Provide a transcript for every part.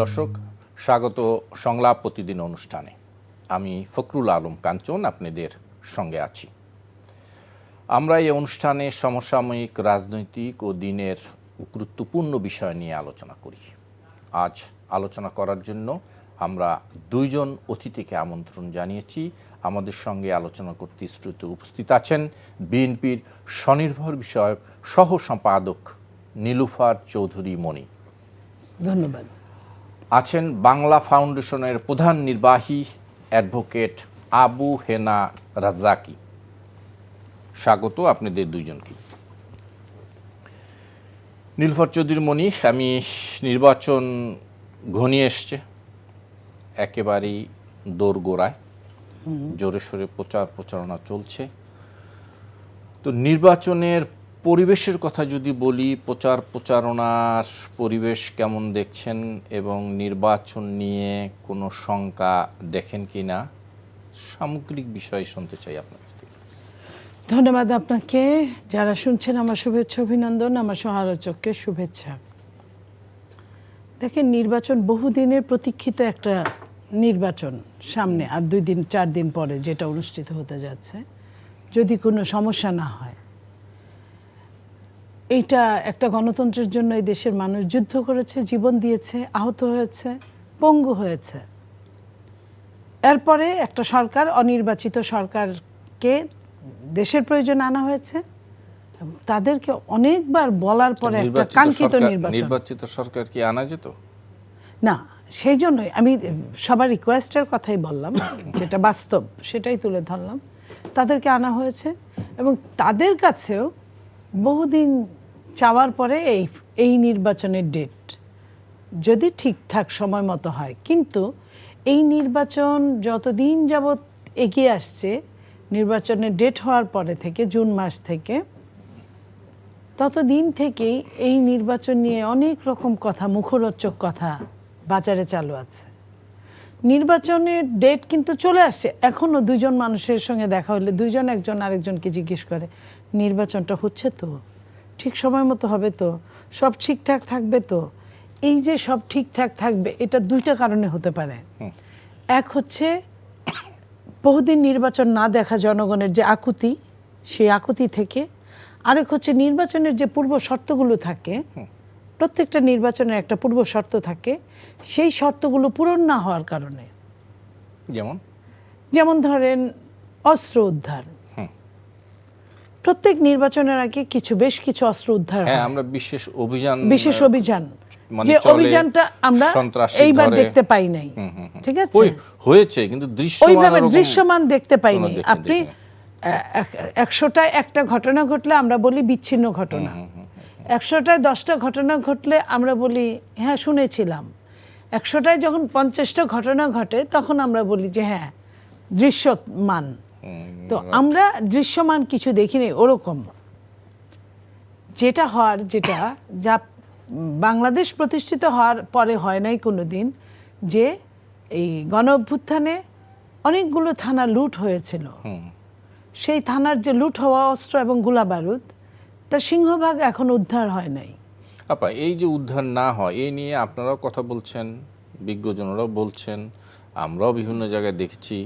দর্শক, স্বাগত সংলাপ প্রতিদিন অনুষ্ঠানে। আমি ফখরুল আলম কাঞ্চন আপনাদের সঙ্গে আছি। আমরা এই অনুষ্ঠানে সমসাময়িক রাজনৈতিক ও দিনের গুরুত্বপূর্ণ বিষয় নিয়ে আলোচনা করি। আজ আলোচনা করার জন্য আমরা দুইজন অতিথিকে আমন্ত্রণ জানিয়েছি। আমাদের সঙ্গে আলোচনা করতে স্টুডিওতে উপস্থিত আছেন বিএনপির স্বনির্ভর বিষয়ক সহ সম্পাদক নীলুফার চৌধুরী মনি। ধন্যবাদ। আছেন বাংলা ফাউন্ডেশনের প্রধান নির্বাহী অ্যাডভোকেট আবু হেনা রাজ্জাকি। স্বাগত আপনাদের দুইজনকে। নীলুফার চৌধুরী মনি, আমি নির্বাচন ঘনিয়ে এসছে, একেবারেই দোরগোড়ায়, জোরে সোরে প্রচারণা চলছে। তো নির্বাচনের পরিবেশের কথা যদি বলি, প্রচারণার পরিবেশ কেমন দেখছেন এবং নির্বাচন নিয়ে কোনো শঙ্কা দেখেন কি না, সামগ্রিক বিষয় শুনতে চাই আপনার কাছ থেকে। ধন্যবাদ আপনাকে। যারা শুনছেন আমার শুভেচ্ছা অভিনন্দন, আমার সহ-আলোচককে শুভেচ্ছা। দেখেন, নির্বাচন বহুদিনের প্রতীক্ষিত একটা নির্বাচন সামনে, আর 2-4 দিন পরে যেটা অনুষ্ঠিত হতে যাচ্ছে, যদি কোনো সমস্যা না হয়। এইটা একটা গণতন্ত্রের জন্য এই দেশের মানুষ যুদ্ধ করেছে, জীবন দিয়েছে, আহত হয়েছে, পঙ্গু হয়েছে। এরপরে একটা সরকার, অনির্বাচিত সরকারকে দেশের প্রয়োজন আনা হয়েছে। তাদেরকে অনেকবার বলার পরে একটা কাঙ্ক্ষিত নির্বাচিত সরকার কি আনা যেত না, সেই জন্যই আমি সবার রিকোয়েস্টের কথাই বললাম, যেটা বাস্তব সেটাই তুলে ধরলাম। তাদেরকে আনা হয়েছে এবং তাদের কাছেও বহুদিন চাওয়ার পরে এই নির্বাচনের ডেট যদি ঠিকঠাক সময় মতো হয়। কিন্তু এই নির্বাচন যতদিন যাবৎ এগিয়ে আসছে, নির্বাচনের ডেট হওয়ার পরে থেকে, জুন মাস থেকে, ততদিন থেকেই এই নির্বাচন নিয়ে অনেক রকম কথা, মুখরোচক কথা বাজারে চালু আছে। নির্বাচনের ডেট কিন্তু চলে আসছে, এখনও দুজন মানুষের সঙ্গে দেখা হলে দুইজন একজন আরেকজনকে জিজ্ঞেস করে, নির্বাচনটা হচ্ছে তো, ঠিক সময় মতো হবে তো, সব ঠিকঠাক থাকবে তো? এই যে সব ঠিকঠাক থাকবে, এটা দুইটা কারণে হতে পারে। এক হচ্ছে বহুদিন নির্বাচন না দেখা জনগণের যে আকুতি, সেই আকুতি থেকে। আরেক হচ্ছে নির্বাচনের যে পূর্ব শর্তগুলো থাকে, প্রত্যেকটা নির্বাচনের একটা পূর্ব শর্ত থাকে, সেই শর্তগুলো পূরণ না হওয়ার কারণে। যেমন ধরেন অস্ত্র উদ্ধার, প্রত্যেক নির্বাচনের আগে বেশ কিছু অস্ত্র উদ্ধার হয়। আমরা বিশেষ অভিযান যে অভিযানটা আমরা এইবার দেখতে পাই নাই। ঠিক আছে, হয়েছে কিন্তু দৃশ্যমান দেখতে পাই নাই। আপনি 100টায় একটা ঘটনা ঘটলে আমরা বলি বিচ্ছিন্ন ঘটনা, 100টায় 10টা ঘটনা ঘটলে আমরা বলি হ্যাঁ শুনেছিলাম, 100টায় যখন 50টা ঘটনা ঘটে তখন আমরা বলি যে হ্যাঁ দৃশ্যমান। তো আমরা দৃশ্যমান কিছু দেখিনি। ওরকম যা বাংলাদেশ প্রতিষ্ঠিত হওয়ার পরে হয় নাই কোনো দিন, যে এই গণ অভ্যুত্থানে অনেকগুলো থানা লুট হয়েছিল। সেই থানার যে লুট হওয়া অস্ত্র এবং গোলা বারুদ, তার সিংহভাগ এখন উদ্ধার হয় নাই। আপা, এই যে উদ্ধার না হয়, এই নিয়ে আপনারাও কথা বলছেন, বিজ্ঞজনরাও বলছেন, আমরাও বিভিন্ন জায়গায় দেখছি,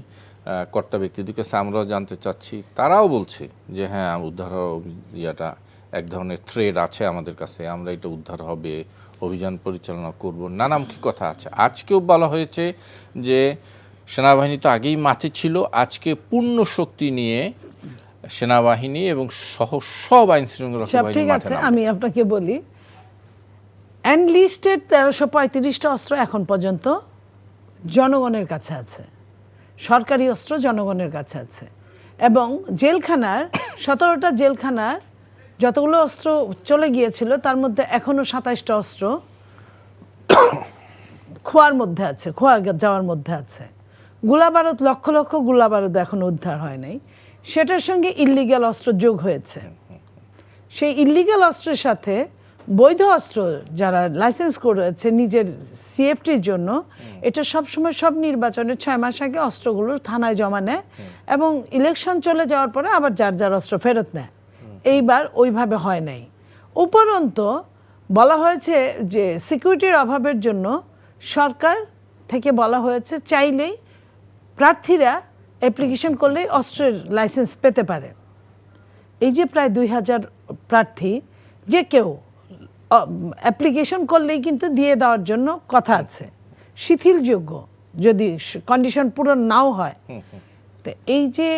কর্তা ব্যক্তিদের কাছে আমরাও জানতে চাচ্ছি, তারাও বলছে যে হ্যাঁ উদ্ধার ইয়াটা এক ধরনের থ্রেড আছে আমাদের কাছে, আমরা এটা উদ্ধার হবে, অভিযান পরিচালনা করব, নানামুখী কথা আছে। আজকেও বলা হয়েছে যে সেনাবাহিনী তো আগেই মাঠে ছিল, আজকে পূর্ণ শক্তি নিয়ে সেনাবাহিনী এবং সব আইন শৃঙ্খলা বাহিনী ঠিক আছে। আমি আপনাকে বলি, এনলিস্টেড 1335টা অস্ত্র এখন পর্যন্ত জনগণের কাছে আছে, সরকারি অস্ত্র জনগণের কাছে আছে। এবং জেলখানার 17টা জেলখানার যতগুলো অস্ত্র চলে গিয়েছিল, তার মধ্যে এখনো 27টা অস্ত্র খোয়ার মধ্যে আছে, খোয়া যাওয়ার মধ্যে আছে। গোলাবারুদ, লক্ষ লক্ষ গোলাবারুদ এখন উদ্ধার হয় নাই। সেটার সঙ্গে ইল্লিগ্যাল অস্ত্র যোগ হয়েছে। সেই ইল্লিগ্যাল অস্ত্রের সাথে বৈধ অস্ত্র যারা লাইসেন্স করেছে নিজের সিএফটির জন্য, এটা সবসময় সব নির্বাচনের 6 মাস আগে অস্ত্রগুলো থানায় জমা নেয় এবং ইলেকশন চলে যাওয়ার পরে আবার যার যার অস্ত্র ফেরত নেয়। এইবার ওইভাবে হয় নাই। উপরন্ত বলা হয়েছে যে সিকিউরিটির অভাবের জন্য সরকার থেকে বলা হয়েছে চাইলেই প্রার্থীরা অ্যাপ্লিকেশন করলেই অস্ত্রের লাইসেন্স পেতে পারে। এই যে প্রায় 2000 প্রার্থী যে কেউ অ্যাপ্লিকেশন করলেই কিন্তু দিয়ে দেওয়ার জন্য কথা আছে, শিথিলযোগ্য যদি কন্ডিশন পূরণ নাও হয়। তো এই যে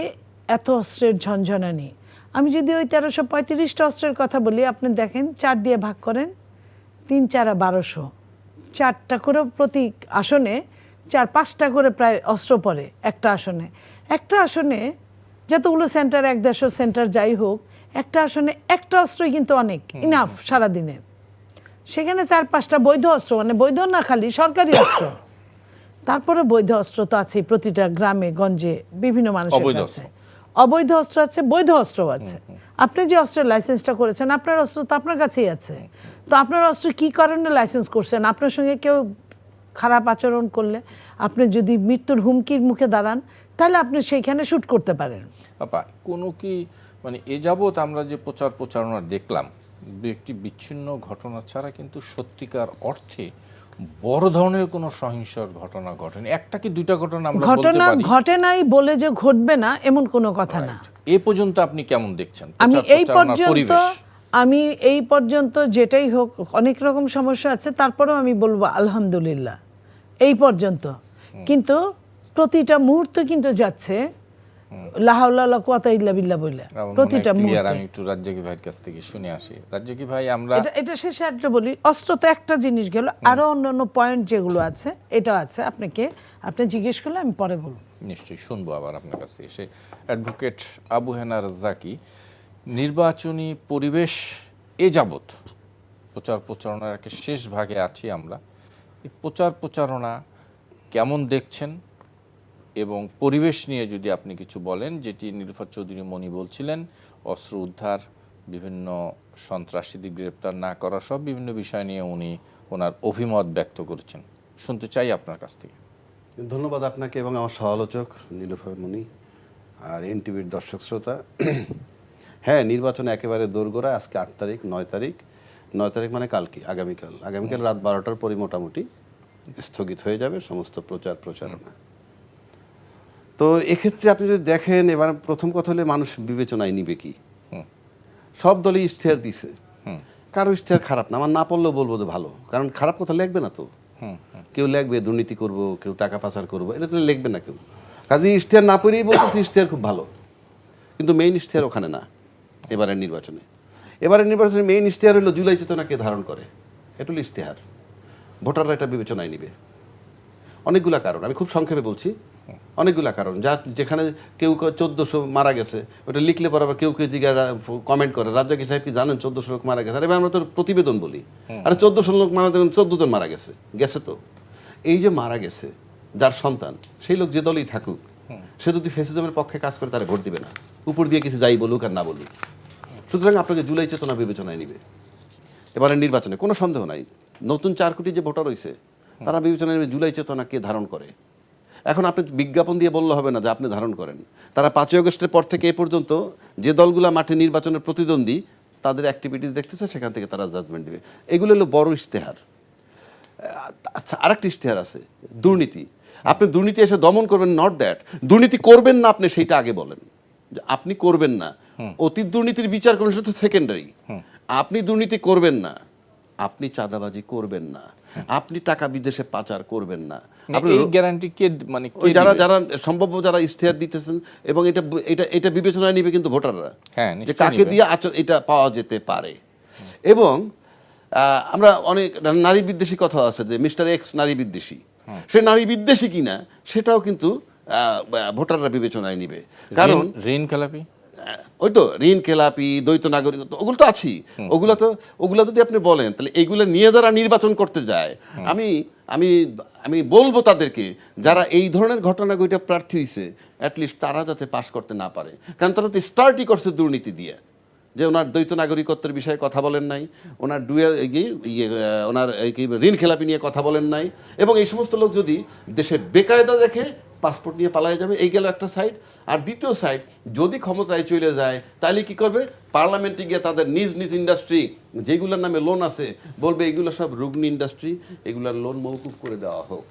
এত অস্ত্রের ঝনঝনানি, আমি যদি ওই 1335টা অস্ত্রের কথা বলি, আপনি দেখেন 4 দিয়ে ভাগ করেন, 3 4 1200, 4টা করে প্রতি আসনে 4-5টা করে প্রায় অস্ত্র পড়ে একটা আসনে। একটা আসনে যতগুলো সেন্টার, 150 সেন্টার যাই হোক, একটা আসনে একটা অস্ত্রই কিন্তু অনেক ইনাফ সারাদিনে। সেখানে 4-5টা বৈধ অস্ত্র, মানে বৈধ না খালি সরকারি অস্ত্র, তারপরে বৈধ অস্ত্র তো আছে প্রতিটা গ্রামে গঞ্জে বিভিন্ন মানুষের কাছে। অবৈধ অস্ত্র আছে, বৈধ অস্ত্র আছে। আপনি যে অস্ত্রের লাইসেন্সটা করেছেন, আপনার অস্ত্র তো আপনার কাছেই আছে। তো আপনার অস্ত্র কি কারণে লাইসেন্স করছেন? আপনার সঙ্গে কেউ খারাপ আচরণ করলে, আপনি যদি মৃত্যুর হুমকির মুখে দাঁড়ান, তাহলে আপনি সেইখানে শুট করতে পারেন। আপা, কোনো কি মানে এ যাবৎ আমরা যে প্রচারণা দেখলাম, একটি বিচ্ছিন্ন ঘটনা ছাড়া কিন্তু সত্যিকার অর্থে বড় ধরনের কোনো সহিংসর ঘটনা ঘটেনি। একটা কি দুইটা ঘটনা আমরা বলতে পারি? ঘটে নাই বলে যে ঘটবে না এমন কোনো কথা না। এ পর্যন্ত আপনি কেমন দেখছেন আমি এই পর্যন্ত যেটাই হোক, অনেক রকম সমস্যা আছে, তারপরেও আমি বলবো আলহামদুলিল্লাহ এই পর্যন্ত। কিন্তু প্রতিটা মুহূর্ত কিন্তু যাচ্ছে লা হাওলা ওয়ালা কুওয়াতা ইল্লা বিল্লাহ বলে, প্রতিটা মুহূর্ত। আমি একটু রাজ্জাকি ভাইয়ের কাছ থেকে শুনে আসি। রাজ্জাকি ভাই, আমরা এটা শেষে একটা বলি, অস্ত্র তো একটা জিনিস গেল, আরো অন্যান্য পয়েন্ট যেগুলো আছে এটা আছে, আপনি জিজ্ঞেস করলে আমি পরে বলবো। নিশ্চয়ই শুনবো আবার আপনার কাছ থেকে। সে অ্যাডভোকেট আবু হেনা রাজ্জাকি, নির্বাচনী পরিবেশ এ যাবৎ প্রচারণার একটা শেষ ভাগে আছি আমরা, এই প্রচারণা কেমন দেখছেন এবং পরিবেশ নিয়ে যদি আপনি কিছু বলেন, যেটি নীলুফার চৌধুরী মনি বলছিলেন, অস্ত্র উদ্ধার, বিভিন্ন সন্ত্রাসীদের গ্রেপ্তার না করা, সব বিভিন্ন বিষয় নিয়ে উনি ওনার অভিমত ব্যক্ত করেছেন। শুনতে চাই আপনার কাছ থেকে। ধন্যবাদ আপনাকে এবং আমার সহ-আলোচক নীলুফার মনি আর এনটিভির দর্শক শ্রোতা। হ্যাঁ, নির্বাচন একেবারে দোরগোড়া। আজকে 8 তারিখ, 9 তারিখ, 9 তারিখ মানে কালকে, আগামীকাল রাত 12টার পরই মোটামুটি স্থগিত হয়ে যাবে সমস্ত প্রচারণা। তো এক্ষেত্রে আপনি যদি দেখেন, এবার প্রথম কথা হলে মানুষ বিবেচনায় নিবে কি? সব দলই ইশতেহার দিছে, কারো ইশতেহার খারাপ না, আমার না পড়লেও বলবো যে ভালো, কারণ খারাপ কথা লিখবে না তো। কেউ লিখবে দুর্নীতি করব, কেউ টাকা পাচার করবো, এটা তো লিখবে না কেউ। কাজে ইশতেহার না পড়েই বলতেছে ইশতেহার খুব ভালো, কিন্তু মেইন ইশতেহার ওখানে না। এবারের নির্বাচনে মেইন ইশতেহার হলো জুলাই চেতনাকে ধারণ করে, এটা হলো ইশতেহার। ভোটাররা এটা বিবেচনায় নিবে। অনেকগুলা কারণ, আমি খুব সংক্ষেপে বলছি, অনেকগুলা কারণ। যেখানে কেউ 1400 মারা গেছে, ওটা লিখলে পরে আবার কেউ জিজ্ঞাসা কমেন্ট করে, রাজ্জাকি সাহেব কি জানেন 1400 লোক মারা গেছে? আরে আমরা তো প্রতিবেদন বলি, আরে 1400 লোক মারা গেছে, 14 জন মারা গেছে তো। এই যে মারা গেছে যার সন্তান, সেই লোক যে দলই থাকুক, সে যদি ফ্যাসিজমের পক্ষে কাজ করে তারা ভোট দিবে না, উপর দিয়ে কিছু যাই বলুক আর না বলুক। সুতরাং আপনাকে জুলাই চেতনা বিবেচনায় নিবে এবারে নির্বাচনে, কোনো সন্দেহ নাই। নতুন 4 কোটি যে ভোটার হয়েছে, তারা বিবেচনায় নেবে জুলাই চেতনা কে ধারণ করে। এখন আপনি বিজ্ঞাপন দিয়ে বললে হবে না যে আপনি ধারণ করেন। তারা 5ই আগস্টের পর থেকে এ পর্যন্ত যে দলগুলো মাঠে নির্বাচনের প্রতিদ্বন্দ্বী, তাদের অ্যাক্টিভিটিস দেখতেছে, সেখান থেকে তারা জাজমেন্ট দেবে। এগুলো হলো বড় ইশতেহার। আচ্ছা, আরেকটা ইশতেহার আছে, দুর্নীতি। আপনি দুর্নীতি এসে দমন করবেন, নট দ্যাট দুর্নীতি করবেন না, আপনি সেইটা আগে বলেন যে আপনি করবেন না। অতীত দুর্নীতির বিচার করবেন, সেটা সেকেন্ডারি। আপনি দুর্নীতি করবেন না, আপনি চাঁদাবাজি করবেন না, আপনি টাকা বিদেশে পাচার করবেন না। এই গ্যারান্টি কে, মানে যারা সম্ভাব্য যারা ইশতেহার দিতেছেন, এবং এটা বিবেচনায় নিবে কিন্তু ভোটাররা, যে কাকে দিয়ে এটা পাওয়া যেতে পারে। এবং আমরা অনেক নারী বিদ্বেষী কথা আছে, যে মিস্টার এক্স নারী বিদ্বেষী, সে নারী বিদ্বেষী কিনা সেটাও কিন্তু ভোটাররা বিবেচনায় নিবে। কারণ ঋণ খেলাপি, ওই তো ঋণ খেলাপি, দ্বৈত নাগরিকত্ব, ওগুলো তো আছেই। ওগুলো যদি আপনি বলেন, তাহলে এইগুলো নিয়ে যারা নির্বাচন করতে যায়, আমি বলবো তাদেরকে, যারা এই ধরনের ঘটনাগুলো প্রার্থী হয়েছে, অ্যাটলিস্ট তারা যাতে পাশ করতে না পারে। কারণ তারা তো স্টার্টই করছে দুর্নীতি দিয়ে, যে ওনার দ্বৈত নাগরিকত্বের বিষয়ে কথা বলেন নাই, ওনার ওনার ঋণ খেলাপি নিয়ে কথা বলেন নাই। এবং এই সমস্ত লোক যদি দেশে বেকায়দা দেখে, পাসপোর্ট নিয়ে পালায় যাবে, এই গেল একটা সাইড। আর দ্বিতীয় সাইড, যদি ক্ষমতায় চলে যায় তাহলে কি করবে, পার্লামেন্টে গিয়ে তাদের নিজ নিজ ইন্ডাস্ট্রি যেগুলোর নামে লোন আছে বলবে এগুলো সব রুগ্ন ইন্ডাস্ট্রি, এগুলোর লোন মওকুফ করে দেওয়া হোক।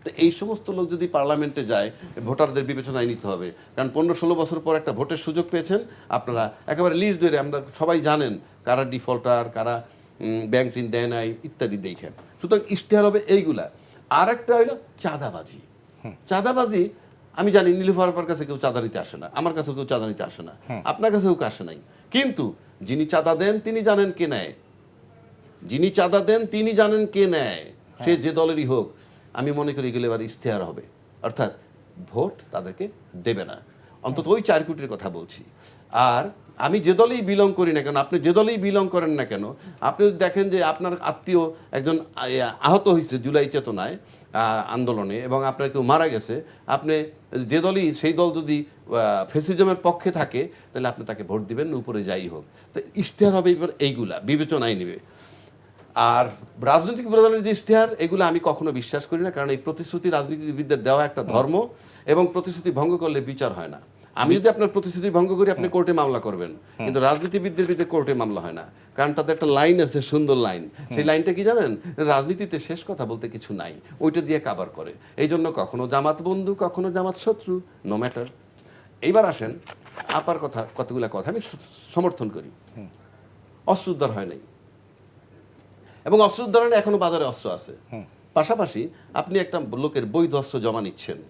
তো এই সমস্ত লোক যদি পার্লামেন্টে যায়, ভোটারদের বিবেচনায় নিতে হবে। কারণ 15-16 বছর পর একটা ভোটের সুযোগ পেয়েছেন আপনারা, একেবারে লিস্ট ধরে আমরা সবাই জানেন কারা ডিফল্টার, কারা ব্যাংক ঋণ দেয় নাই ইত্যাদি দেখেন। সুতরাং ইশতেহার হবে এইগুলা। আর একটা হলো চাঁদাবাজি। চাঁদাবাজি আমি জানি নীলুফার আপার কাছে কেউ চাঁদা নিতে আসে না, আমার কাছেও কেউ চাঁদা নিতে আসে না, আপনার কাছেও কেউ আসে নাই। কিন্তু যিনি চাঁদা দেন তিনি জানেন কে নেয়, যিনি চাঁদা দেন তিনি জানেন কে নেয়, সে যে দলেরই হোক। আমি মনে করি এগুলো এবার ইশতেহার হবে, অর্থাৎ ভোট তাদেরকে দেবে না, অন্তত ওই 4 কোটির কথা বলছি। আর আমি যে দলেই বিলং করি না কেন, আপনি যে দলেই বিলং করেন না কেন, আপনি দেখেন যে আপনার আত্মীয় একজন আহত হয়েছে জুলাই চেতনায় আন্দোলনে এবং আপনার কেউ মারা গেছে, আপনি যে দলই সেই দল যদি ফ্যাসিজমের পক্ষে থাকে তাহলে আপনি তাকে ভোট দিবেন, উপরে যাই হোক। তো ইশতেহার হবে এবার এইগুলা বিবেচনায় নেবে। আর রাজনৈতিক দলের যে ইশতেহার, এগুলো আমি কখনো বিশ্বাস করি না, কারণ এই প্রতিশ্রুতি রাজনীতিবিদদের দেওয়া একটা ধর্ম, এবং প্রতিশ্রুতি ভঙ্গ করলে বিচার হয় না। আমি যদি আপনার প্রতিশ্রুতি ভঙ্গ করি আপনি কোর্টে মামলা করবেন, কিন্তু রাজনীতিবিদদের বিরুদ্ধে কোর্টে মামলা হয় না, কারণ তাদের একটা লাইন আছে, সুন্দর লাইন। সেই লাইনটা কি জানেন, রাজনীতিতে শেষ কথা বলতে কিছু নাই, ওইটা দিয়ে কাভার করে। এই জন্য কখনো জামাত বন্ধু, কখনো জামাত শত্রু, নো ম্যাটার। এইবার আসেন আপার কথা, কতগুলা কথা আমি সমর্থন করি। অস্ত্র উদ্ধার হয় নাই, এবং অস্ত্র উদ্ধারণে এখনো বাজারে অস্ত্র আছে। পাশাপাশি আপনি একটা লোকের বৈধ অস্ত্র জমা নিচ্ছেন।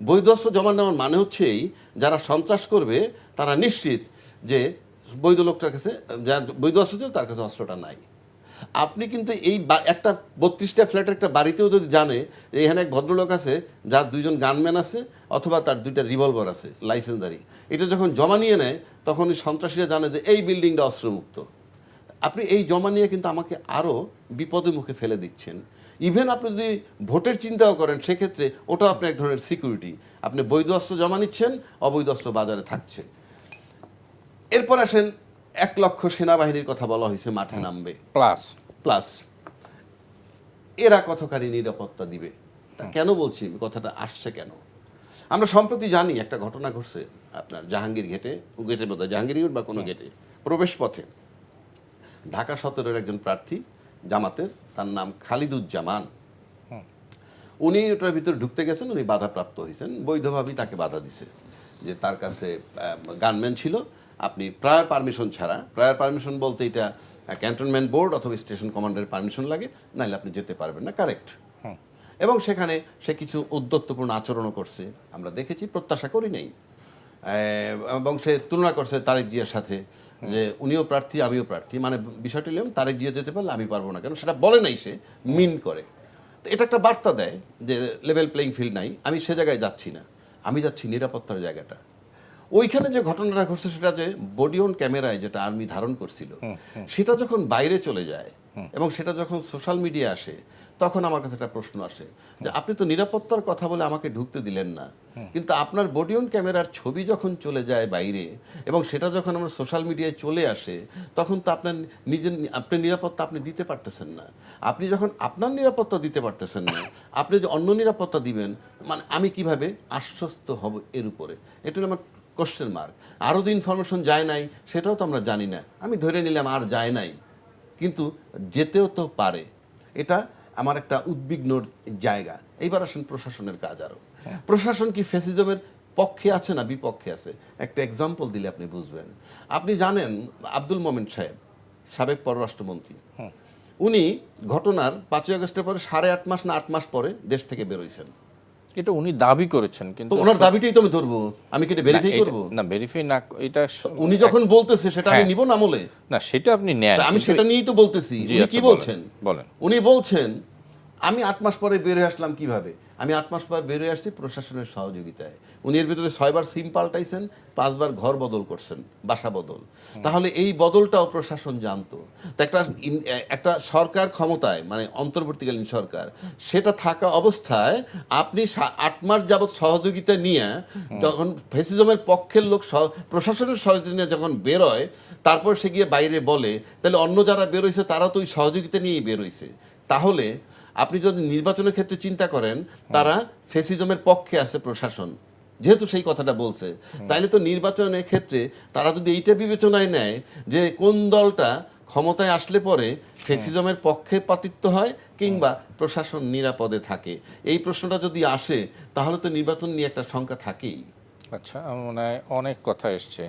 বৈধ অস্ত্র জমা নেওয়ার মানে হচ্ছে এই, যারা সন্ত্রাস করবে তারা নিশ্চিত যে বৈধ লোকটার কাছে, যার বৈধ অস্ত্র ছিল তার কাছে অস্ত্রটা নাই। আপনি কিন্তু এই একটা 32টা ফ্ল্যাটের একটা বাড়িতেও যদি জানে যে এখানে এক ভদ্রলোক আছে যার 2জন গানম্যান আছে অথবা তার 2টা রিভলভার আছে লাইসেন্সদারি, এটা যখন জমা নিয়ে নেয় তখন ওই সন্ত্রাসীরা জানে যে এই বিল্ডিংটা অস্ত্রমুক্ত। আপনি এই জমা নিয়ে কিন্তু আমাকে আরও বিপদের মুখে ফেলে দিচ্ছেন। ইভেন আপনি যদি ভোটের চিন্তাও করেন সেক্ষেত্রে ওটাও আপনি এক ধরনের সিকিউরিটি। আপনি বৈধ অস্ত্র জমা নিচ্ছেন, অবৈধ অস্ত্র বাজারে থাকছে। এরপর আসেন 1 লক্ষ সেনাবাহিনীর কথা বলা হয়েছে মাঠে নামবে প্লাস এরা কতখানি নিরাপত্তা দিবে, তা কেন বলছি কথাটা আসছে কেন? আমরা সম্প্রতি জানি একটা ঘটনা ঘটছে আপনার জাহাঙ্গীর গেটে বোধহয় জাহাঙ্গীর গেট বা কোনো গেটে প্রবেশ পথে ঢাকা 17-এর একজন প্রার্থী জামাতের, তার নাম খালিদুজ্জামান। উনি ওটার ভিতরে ঢুকতে গেছেন, উনি বাধাপ্রাপ্ত হয়েছেন, বৈধভাবেই তাকে বাধা দিছে যে তার কাছে গানম্যান ছিল। আপনি প্রায়র পারমিশন ছাড়া, প্রায়র পারমিশন বলতে এটা ক্যান্টনমেন্ট বোর্ড অথবা স্টেশন কমান্ডারের পারমিশন লাগে, নাহলে আপনি যেতে পারবেন না, কারেক্ট। এবং সেখানে সে কিছু উদ্যত্তপূর্ণ আচরণও করছে, আমরা দেখেছি, প্রত্যাশা করি নাই। এবং সে তুলনা করছে তারেক জিয়ার সাথে যে উনিও প্রার্থী আমিও প্রার্থী, মানে বিষয়টি হলাম তারেক জিয়া যেতে পারলে আমি পারবো না কেন, সেটা বলে নাই, সে মিন করে। তো এটা একটা বার্তা দেয় যে লেভেল প্লেইং ফিল্ড নাই, আমি সে জায়গায় যাচ্ছি না, আমি যাচ্ছি নিরাপত্তার জায়গাটা। ওইখানে যে ঘটনাটা ঘটছে সেটা যে বডি অন ক্যামেরায় যেটা আর্মি ধারণ করছিল, সেটা যখন বাইরে চলে যায় এবং সেটা যখন সোশ্যাল মিডিয়া আসে, তখন আমার কাছে একটা প্রশ্ন আসে যে আপনি তো নিরাপত্তার কথা বলে আমাকে ঢুকতে দিলেন না, কিন্তু আপনার বডি অন ক্যামেরার ছবি যখন চলে যায় বাইরে এবং সেটা যখন আমার সোশ্যাল মিডিয়ায় চলে আসে, তখন তো আপনার আপনার নিরাপত্তা আপনি দিতে পারতেছেন না। আপনি যখন আপনার নিরাপত্তা দিতে পারতেছেন না, আপনি যে অন্য নিরাপত্তা দিবেন, মানে আমি কিভাবে আশ্বস্ত হব এর উপরে, এটা আমার কোশ্চেন মার্ক। আরও যে ইনফরমেশন যায় নাই সেটাও তো আমরা জানি না, আমি ধরে নিলাম আর যায় নাই, কিন্তু যেতেও তো পারে। এটা আমার একটা উদ্বিগ্নর জায়গা। এইবার আসেন প্রশাসনের কাজ। আরও প্রশাসন কি ফ্যাসিজমের পক্ষে আছে না বিপক্ষে আছে? একটা এক্সাম্পল দিলে আপনি বুঝবেন। আপনি জানেন আব্দুল মোমেন সাহেব, সাবেক পররাষ্ট্রমন্ত্রী, উনি ঘটনার 5ই আগস্টের পরে 8.5 মাস না 8 মাস পরে দেশ থেকে বেরোইছেন। এটা উনি দাবি করেছেন, কিন্তু ওনার দাবিটাই তো আমি ধরবো, আমি কি এটা ভেরিফাই করব? না, ভেরিফাই না, এটা উনি যখন বলতেছে সেটা আমি নিব না আমলে, না সেটা আপনি নেন, আমি সেটা নিয়েই তো বলতেছি। উনি কি বলছেন বলেন? উনি বলছেন আমি 8 মাস পরে বেরিয়ে আসলাম। কিভাবে? আমি 8 মাস পর বেরিয়ে আসছি প্রশাসনের সহযোগিতায়। উনি এর ভিতরে 6 বার সিম পাল্টাইছেন, 5 বার ঘর বদল করছেন, বাসা বদল। তাহলে এই বদলটাও প্রশাসন জানতো। তো একটা সরকার ক্ষমতায়, মানে অন্তর্বর্তীকালীন সরকার, সেটা থাকা অবস্থায় আপনি 8 মাস যাবৎ সহযোগিতা নিয়ে যখন ফ্যাসিজমের পক্ষের লোক প্রশাসনের সহযোগিতা নিয়ে যখন বেরোয়, তারপর সে গিয়ে বাইরে বলে, তাহলে অন্য যারা বেরোইছে তারা তো ওই সহযোগিতা নিয়েই বেরোইছে। তাহলে আপনি যদি নির্বাচনের ক্ষেত্রে চিন্তা করেন, তারা ফ্যাসিজমের পক্ষে আছে প্রশাসন, যেহেতু সেই কথাটা বলছে, তাইলে তো নির্বাচনের ক্ষেত্রে তারা যদি এইটা বিবেচনায় নেয় যে কোন দলটা ক্ষমতায় আসলে পরে ফ্যাসিজমের পক্ষে পাতিত্ব হয় কিংবা প্রশাসন নিরাপদে থাকে, এই প্রশ্নটা যদি আসে তাহলে তো নির্বাচন নিয়ে একটা শঙ্কা থাকেই। আচ্ছা, আমার মনে হয় অনেক কথা এসছে,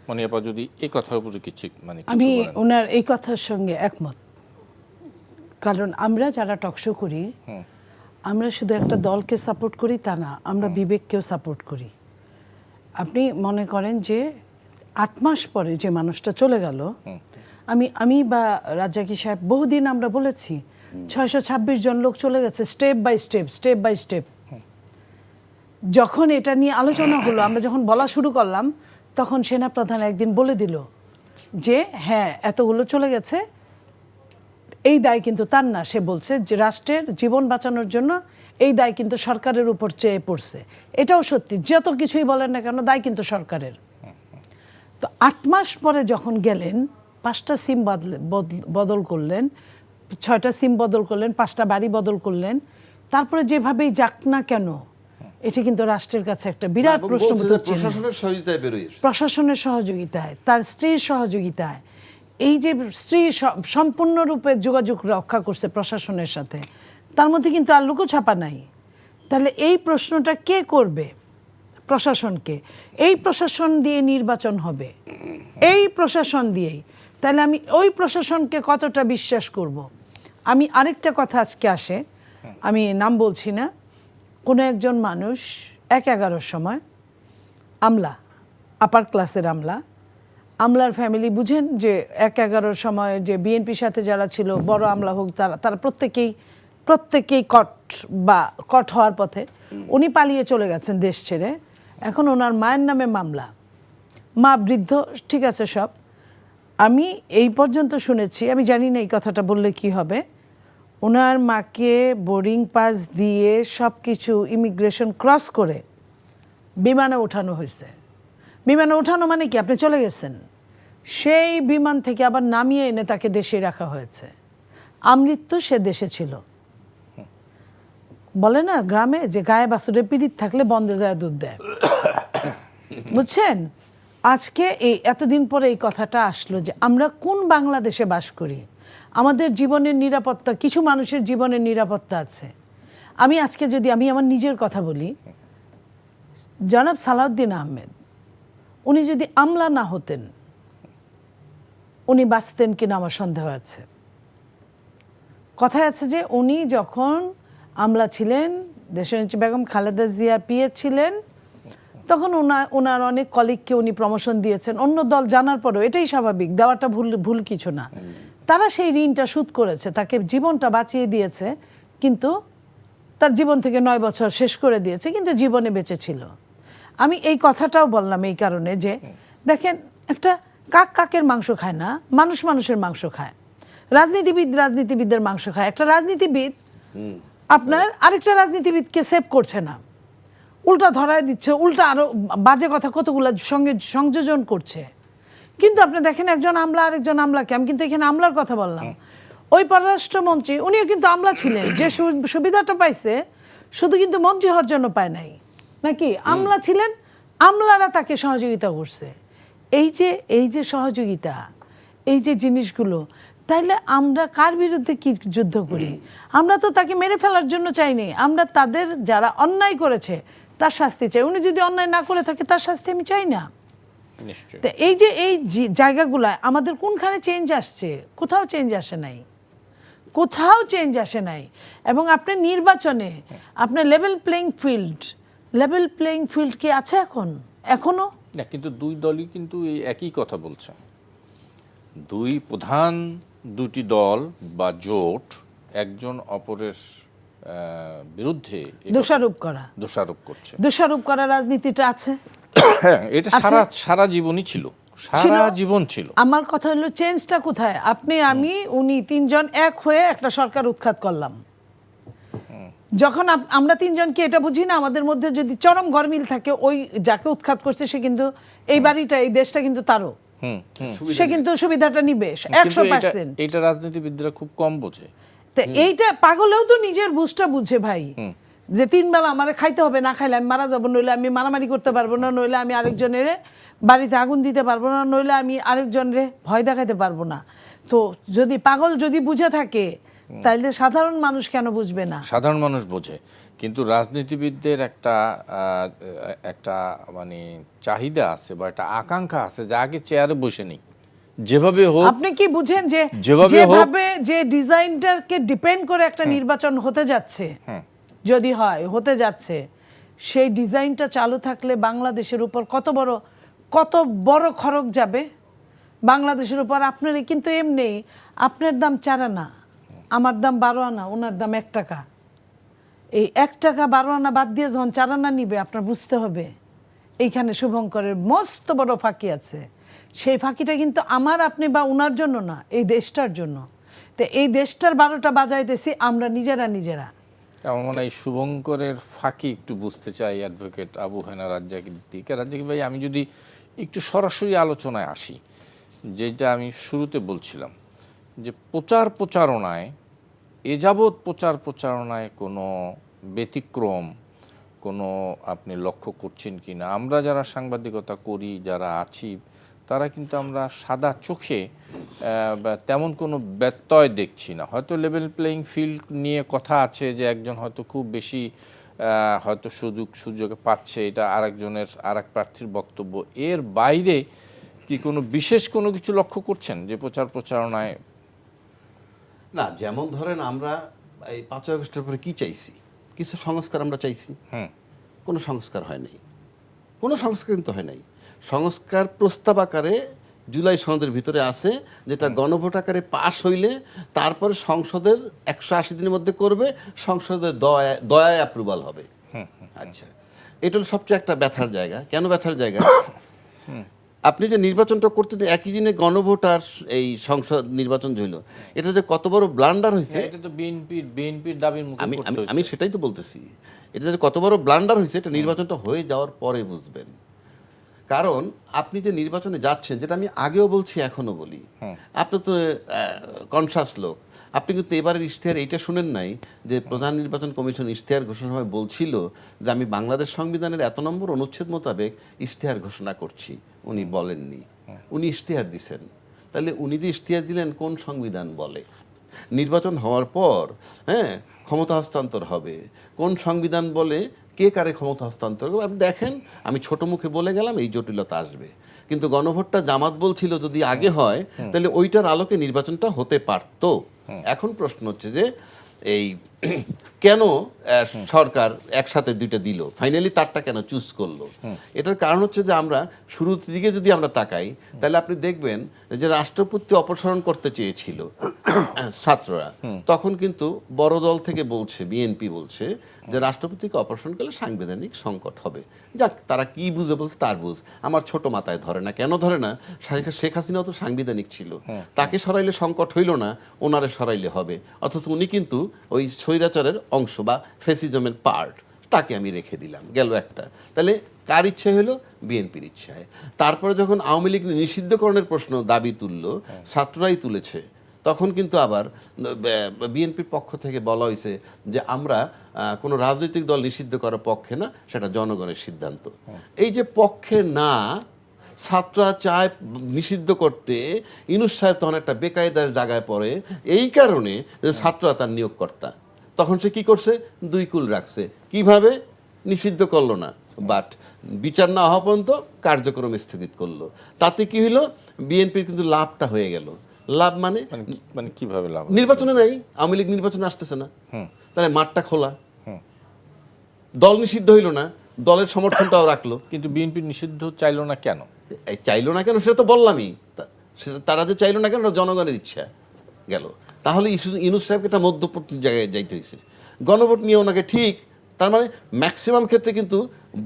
মনিয়াপা যদি এই কথার উপরে কিছু আমি ওনার এই কথার সঙ্গে একমত। কারণ আমরা যারা টকশো করি, আমরা শুধু একটা দলকে সাপোর্ট করি তা না, আমরা বিবেককেও সাপোর্ট করি। আপনি মনে করেন যে 8 মাস পরে যে মানুষটা চলে গেল, আমি বা রাজ্জাকি সাহেব বহুদিন আমরা বলেছি 626 জন লোক চলে গেছে, স্টেপ বাই স্টেপ। যখন এটা নিয়ে আলোচনা হলো, আমরা যখন বলা শুরু করলাম, তখন সেনাপ্রধান একদিন বলে দিল যে হ্যাঁ এতগুলো চলে গেছে, এই দায় কিন্তু তার না। সে বলছে যে রাষ্ট্রের জীবন বাঁচানোর জন্য এই দায় কিন্তু সরকারের উপর চেয়ে পড়ছে। এটাও সত্যি, যত কিছুই বলেন না কেন দায় কিন্তু সরকারের। তো 8 মাস পরে যখন গেলেন, 5টা সিম বদল করলেন, 6টা সিম বদল করলেন, 5টা বাড়ি বদল করলেন, তারপরে যেভাবেই যাক না কেন, এটা কিন্তু রাষ্ট্রের কাছে একটা বিরাট প্রশ্নবোধক চিহ্ন। প্রশাসনের সহযোগিতায় বেরোয়, প্রশাসনের সহযোগিতায়, তার স্ত্রীর সহযোগিতায়, এই যে স্ত্রী সম্পূর্ণরূপে যোগাযোগ রক্ষা করছে প্রশাসনের সাথে, তার মধ্যে কিন্তু আর লুকোছাপা নাই। তাহলে এই প্রশ্নটা কে করবে? প্রশাসনকে। এই প্রশাসন দিয়ে নির্বাচন হবে, এই প্রশাসন দিয়েই। তাহলে আমি ওই প্রশাসনকে কতটা বিশ্বাস করব? আমি আরেকটা কথা আজকে আসে, আমি নাম বলছি না, কোনো একজন মানুষ 1-11 সময় আমলা, আপার ক্লাসের আমলার ফ্যামিলি, বুঝেন যে 1-11 সময় যে বিএনপির সাথে যারা ছিল, বড় আমলা হোক, তারা প্রত্যেকেই কট হওয়ার পথে। উনি পালিয়ে চলে গেছেন দেশ ছেড়ে। এখন ওনার মায়ের নামে মামলা, মা বৃদ্ধ, ঠিক আছে সব। আমি এই পর্যন্ত শুনেছি, আমি জানি না এই কথাটা বললে কি হবে, ওনার মাকে বোর্ডিং পাস দিয়ে সব কিছু ইমিগ্রেশন ক্রস করে বিমানে ওঠানো হয়েছে। বিমানে ওঠানো মানে কি, আপনি চলে গেছেন, সেই বিমান থেকে আবার নামিয়ে এনে তাকে দেশে রাখা হয়েছে। আমৃত্যু সে দেশে ছিল। বলে না গ্রামে যে গায়ে বাছুরে পিরিত থাকলে বন্ধে যায় দুধ দেয়, বুঝছেন? আজকে এই এতদিন পরে এই কথাটা আসলো যে আমরা কোন বাংলাদেশে বাস করি, আমাদের জীবনের নিরাপত্তা, কিছু মানুষের জীবনের নিরাপত্তা আছে। আমি আজকে যদি আমি আমার নিজের কথা বলি, জনাব সালাউদ্দিন আহমেদ, উনি যদি আমলা না হতেন, উনি বাঁচতেন কিনা আমার সন্দেহ আছে। কথায় আছে যে উনি যখন আমলা ছিলেন, দেশনেত্রী বেগম খালেদা জিয়া পিএ ছিলেন, তখন ওনার অনেক কলিগকে উনি প্রমোশন দিয়েছেন, অন্য দল জানার পরেও। এটাই স্বাভাবিক, দেওয়াটা ভুল কিছু না। তারা সেই ঋণটা শোধ করেছে, তাকে জীবনটা বাঁচিয়ে দিয়েছে, কিন্তু তার জীবন থেকে 9 বছর শেষ করে দিয়েছে, কিন্তু জীবনে বেঁচে ছিল। আমি এই কথাটাও বললাম এই কারণে যে দেখেন, একটা কাকের মাংস খায় না, মানুষের মাংস খায়। রাজনীতিবিদদের মাংস খায়। একটা রাজনীতিবিদ আপনার আরেকটা রাজনীতিবিদকে সেভ করছে না, উল্টা ধরায় দিচ্ছে, উল্টা আরো বাজে কথা কতগুলো সঙ্গে সংযোজন করছে। কিন্তু আপনি দেখেন একজন আমলা আরেকজন আমলাকে, আমি কিন্তু এখানে আমলার কথা বললাম, ওই পররাষ্ট্রমন্ত্রী উনিও কিন্তু আমলা ছিলেন, যে সুবিধাটা পাইছে শুধু কিন্তু মন্ত্রী হওয়ার জন্য পায় নাই, নাকি আমলা ছিলেন, আমলারা তাকে সহযোগিতা করছে। এই যে সহযোগিতা, এই যে জিনিসগুলো, তাইলে আমরা কার বিরুদ্ধে কি যুদ্ধ করি? আমরা তো তাকে মেরে ফেলার জন্য চাইনি, আমরা তাদের যারা অন্যায় করেছে তার শাস্তি চাই। উনি যদি অন্যায় না করে থাকে তার শাস্তি আমি চাই না। তো এই জায়গাগুলায় আমাদের কোনখানে চেঞ্জ আসছে? কোথাও চেঞ্জ আসে নাই। এবং আপনার নির্বাচনে আপনার লেভেল প্লেইং ফিল্ড কি আছে এখনো না? কিন্তু দুই দলই কিন্তু এই একই কথা বলছে। দুটি দল বা জোট একজন অপরের বিরুদ্ধে দোষারোপ করছে। দোষারোপ করা রাজনীতিটা আছে। হ্যাঁ, এটা সারা জীবনই ছিল, সারা জীবন ছিল। আমার কথা হলো চেঞ্জটা কোথায়? উনি 3 জন এক হয়ে একটা সরকার উৎখাত করলাম। যখন আমরা 3 জনকে এটা বুঝি না, আমাদের মধ্যে যদি চরম গরমিল থাকে, ওই যাকে উৎখাত করছে সে কিন্তু এই বাড়িটা, এই দেশটা কিন্তু তারও, সে কিন্তু সুবিধাটা নিবে 100%। এটা রাজনীতিবিদরা খুব কম বোঝে। তো এইটা পাগলেও তো নিজের বুঝটা বুঝে ভাই, যে 3 বেলা আমারে খাইতে হবে, না খাইলে আমি মারা যাবো, নইলে আমি মারামারি করতে পারবো না, নইলে আমি আরেকজনের বাড়িতে আগুন দিতে পারবো না, নইলে আমি আরেকজনের ভয় দেখাতে পারবো না। তো যদি পাগল যদি বুঝে থাকে, তাইলে সাধারণ মানুষ কেন বুঝবে না? সাধারণ মানুষ বোঝে, কিন্তু রাজনীতিবিদদের একটা মানে চাহিদা আছে বা একটা আকাঙ্ক্ষা আছে যে আগে চেয়ারে বসে নেই, যেভাবে হোক। আপনি কি বুঝেন যে যেভাবে হোক- যেভাবে যে ডিজাইনটাকে ডিপেন্ড করে একটা নির্বাচন হতে যাচ্ছে, যদি হয় হতে যাচ্ছে, সেই ডিজাইনটা চালু থাকলে বাংলাদেশের উপর কত বড় খরচ যাবে বাংলাদেশের উপর। আপনার কিন্তু এমনি আপনার দাম 4 আনা, আমার দাম 12 আনা, ওনার দাম 1 টাকা। এই 1 টাকা 12 আনা বাদ দিয়ে যখন 4 আনা নিবে, আপনার বুঝতে হবে এইখানে শুভঙ্করের মস্ত বড় ফাঁকি আছে। সেই ফাঁকিটা কিন্তু আমার, আপনি বা উনার জন্য না, এই দেশটার জন্য। তো এই দেশটার 12টা বাজাইতেছি আমরা নিজেরা। আমার মনে হয় শুভঙ্করের ফাঁকি একটু বুঝতে চাই অ্যাডভোকেট আবু হেনা রাজ্জাকের দিকে। রাজ্জাকি ভাই, আমি যদি একটু সরাসরি আলোচনায় আসি, যেটা আমি শুরুতে বলছিলাম যে প্রচারণায় প্রচারণায় কোনো ব্যতিক্রম কোনো আপনি লক্ষ্য করছেন কি না? আমরা যারা সাংবাদিকতা করি, যারা আছি, তারা কিন্তু আমরা সাদা চোখে তেমন কোনো ব্যত্যয় দেখছি না। হয়তো লেভেল প্লেয়িং ফিল্ড নিয়ে কথা আছে, যে একজন হয়তো খুব বেশি হয়তো সুযোগ পাচ্ছে, এটা আরেক প্রার্থীর বক্তব্য। এর বাইরে কি কোনো বিশেষ কোনো কিছু লক্ষ্য করছেন যে প্রচারণায়? না, যেমন ধরেন আমরা এই 5 আগস্টের পরে কি চাইছি, কিছু সংস্কার আমরা চাইছি, কোনো সংস্কার হয় নাই, কোনো সংস্কার কিন্তু হয় নাই। সংস্কার প্রস্তাব আকারে জুলাই সনদের ভিতরে আছে, যেটা গণভোট আকারে পাশ হইলে তারপরে সংসদের 180 দিনের মধ্যে করবে, সংসদের দয়ায় অ্যাপ্রুভাল হবে। আচ্ছা, এটা হলো সবচেয়ে একটা ব্যথার জায়গা। কেন ব্যথার জায়গা? আপনি যে নির্বাচনটা করতে একই দিনে গণভোট আর এই সংসদ নির্বাচন হইল, এটা যে কত বড় ব্লান্ডার হয়েছে, এটা তো বিএনপির দাবির মুখে আমি করতে আমি হয়েছে। আমি সেটাই তো বলতেছি। এটা যে কত বড় ব্লান্ডার হয়েছে, এটা নির্বাচনটা হয়ে যাওয়ার পরে বুঝবেন। কারণ আপনি যে নির্বাচনে যাচ্ছেন, যেটা আমি আগেও বলছি এখনো বলি, আপনি তো কনসাস লোক, আপনি কিন্তু এবারের ইশতেহার এইটা শুনেন নাই যে প্রধান নির্বাচন কমিশন ইশতেহার ঘোষণার সময় বলছিল যে আমি বাংলাদেশ সংবিধানের 1 নম্বর অনুচ্ছেদ মোতাবেক ইশতেহার ঘোষণা করছি। উনি বলেননি, উনি ইশতেহার দিছেন। তাহলে উনি যে ইশতেহার দিলেন কোন সংবিধান বলে? নির্বাচন হওয়ার পর ক্ষমতা হস্তান্তর হবে, কোন সংবিধান বলে কে কারে ক্ষমতা হস্তান্তর করবে? আপনি দেখেন, আমি ছোট মুখে বলে গেলাম, এই জটিলতা আসবে। কিন্তু গণভোটটা জামাত বলছিল যদি আগে হয় তাহলে ওইটার আলোকে নির্বাচনটা হতে পারত। এখন প্রশ্ন হচ্ছে যে এই কেন সরকার একসাথে দুইটা দিল, ফাইনালি তারটা কেন চুজ করলো? এটার কারণ হচ্ছে যে আমরা শুরুর দিকে যদি আমরা তাকাই, তাহলে আপনি দেখবেন যে রাষ্ট্রপতি অপসারণ করতে চেয়েছিল ছাত্ররা, তখন কিন্তু বড় দল থেকে বলছে, বিএনপি বলছে যে রাষ্ট্রপতিকে অপসারণ করলে সাংবিধানিক সংকট হবে। যাক, তারা কি বুঝে বলছে তার বুঝ, আমার ছোট মাথায় ধরে না। কেন ধরে না? শেখ হাসিনাও তো সাংবিধানিক ছিল, তাকে সরাইলে সংকট হইল না, ওনারে সরাইলে হবে। অথচ উনি কিন্তু ওই স্বৈরাচারের অংশ বা ফেসিজমের পার্ট, তাকে আমি রেখে দিলাম, গেল একটা। তাহলে কার ইচ্ছে হলো? বিএনপির ইচ্ছায়। তারপরে যখন আওয়ামী লীগ নিষিদ্ধকরণের প্রশ্ন দাবি তুললো, ছাত্ররাই তুলেছে, তখন কিন্তু আবার বিএনপির পক্ষ থেকে বলা হয়েছে যে আমরা কোনো রাজনৈতিক দল নিষিদ্ধ করার পক্ষে না, সেটা জনগণের সিদ্ধান্ত। এই যে পক্ষে না, ছাত্ররা চায় নিষিদ্ধ করতে, ইউনূস সাহেব তখন একটা বেকায়দার জায়গায় পড়ে, এই কারণে যে ছাত্ররা তার নিয়োগকর্তা। তখন সে কি করছে? 2 কুল রাখছে। কিভাবে? নিষিদ্ধ করলো না, বাট বিচার না হওয়া পর্যন্ত কার্যক্রম স্থগিত করলো। তাতে কি হলো? বিএনপির কিন্তু লাভটা হয়ে গেল। লাভ মানে কিভাবে লাভ? নির্বাচনে নাই, আওয়ামী লীগ নির্বাচনে আসতেছে না, তাহলে মাঠটা খোলা। দল নিষিদ্ধ হইল না, দলের সমর্থনটাও রাখলো। কিন্তু বিএনপি নিষিদ্ধ চাইলো না কেন? চাইলো না কেন সেটা তো বললামই। সেটা তারা যে চাইলো না কেন, জনগণের ইচ্ছা গেল। তাহলে ইউনূস সাহেবকে একটা মধ্যবর্তী জায়গায় যাইতে হয়েছে। গণভোট নিয়ে ওনাকে ঠিক, তার মানে ম্যাক্সিমাম ক্ষেত্রে কিন্তু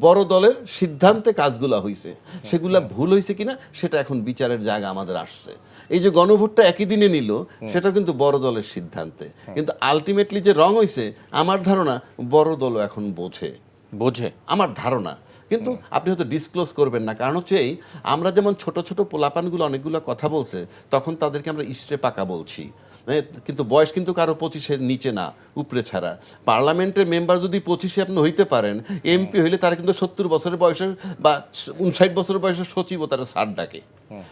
বড় দলের সিদ্ধান্তে কাজগুলো হয়েছে, সেগুলা ভুল হয়েছে কিনা সেটা এখন বিচারের জায়গা আমাদের আসছে। এই যে গণভোটটা একই দিনে নিল, সেটা কিন্তু বড় দলের সিদ্ধান্তে, কিন্তু আলটিমেটলি যে রং হয়েছে, আমার ধারণা বড় দলও এখন বোঝে, আমার ধারণা। কিন্তু আপনি হয়তো ডিসক্লোজ করবেন না, কারণ হচ্ছে এই আমরা যেমন ছোট ছোট পোলাপানগুলো অনেকগুলো কথা বলছে, তখন তাদেরকে আমরা ইস্টে পাকা বলছি। কিন্তু বয়স কিন্তু কারো 25-এর নিচে না, উপরে ছাড়া। পার্লামেন্টের মেম্বার যদি 25-এ আপনি হইতে পারেন, এমপি হইলে তারা কিন্তু 70 বছরের বয়সের বা 59 বছরের বয়সের সচিবও তারা স্যার ডাকে।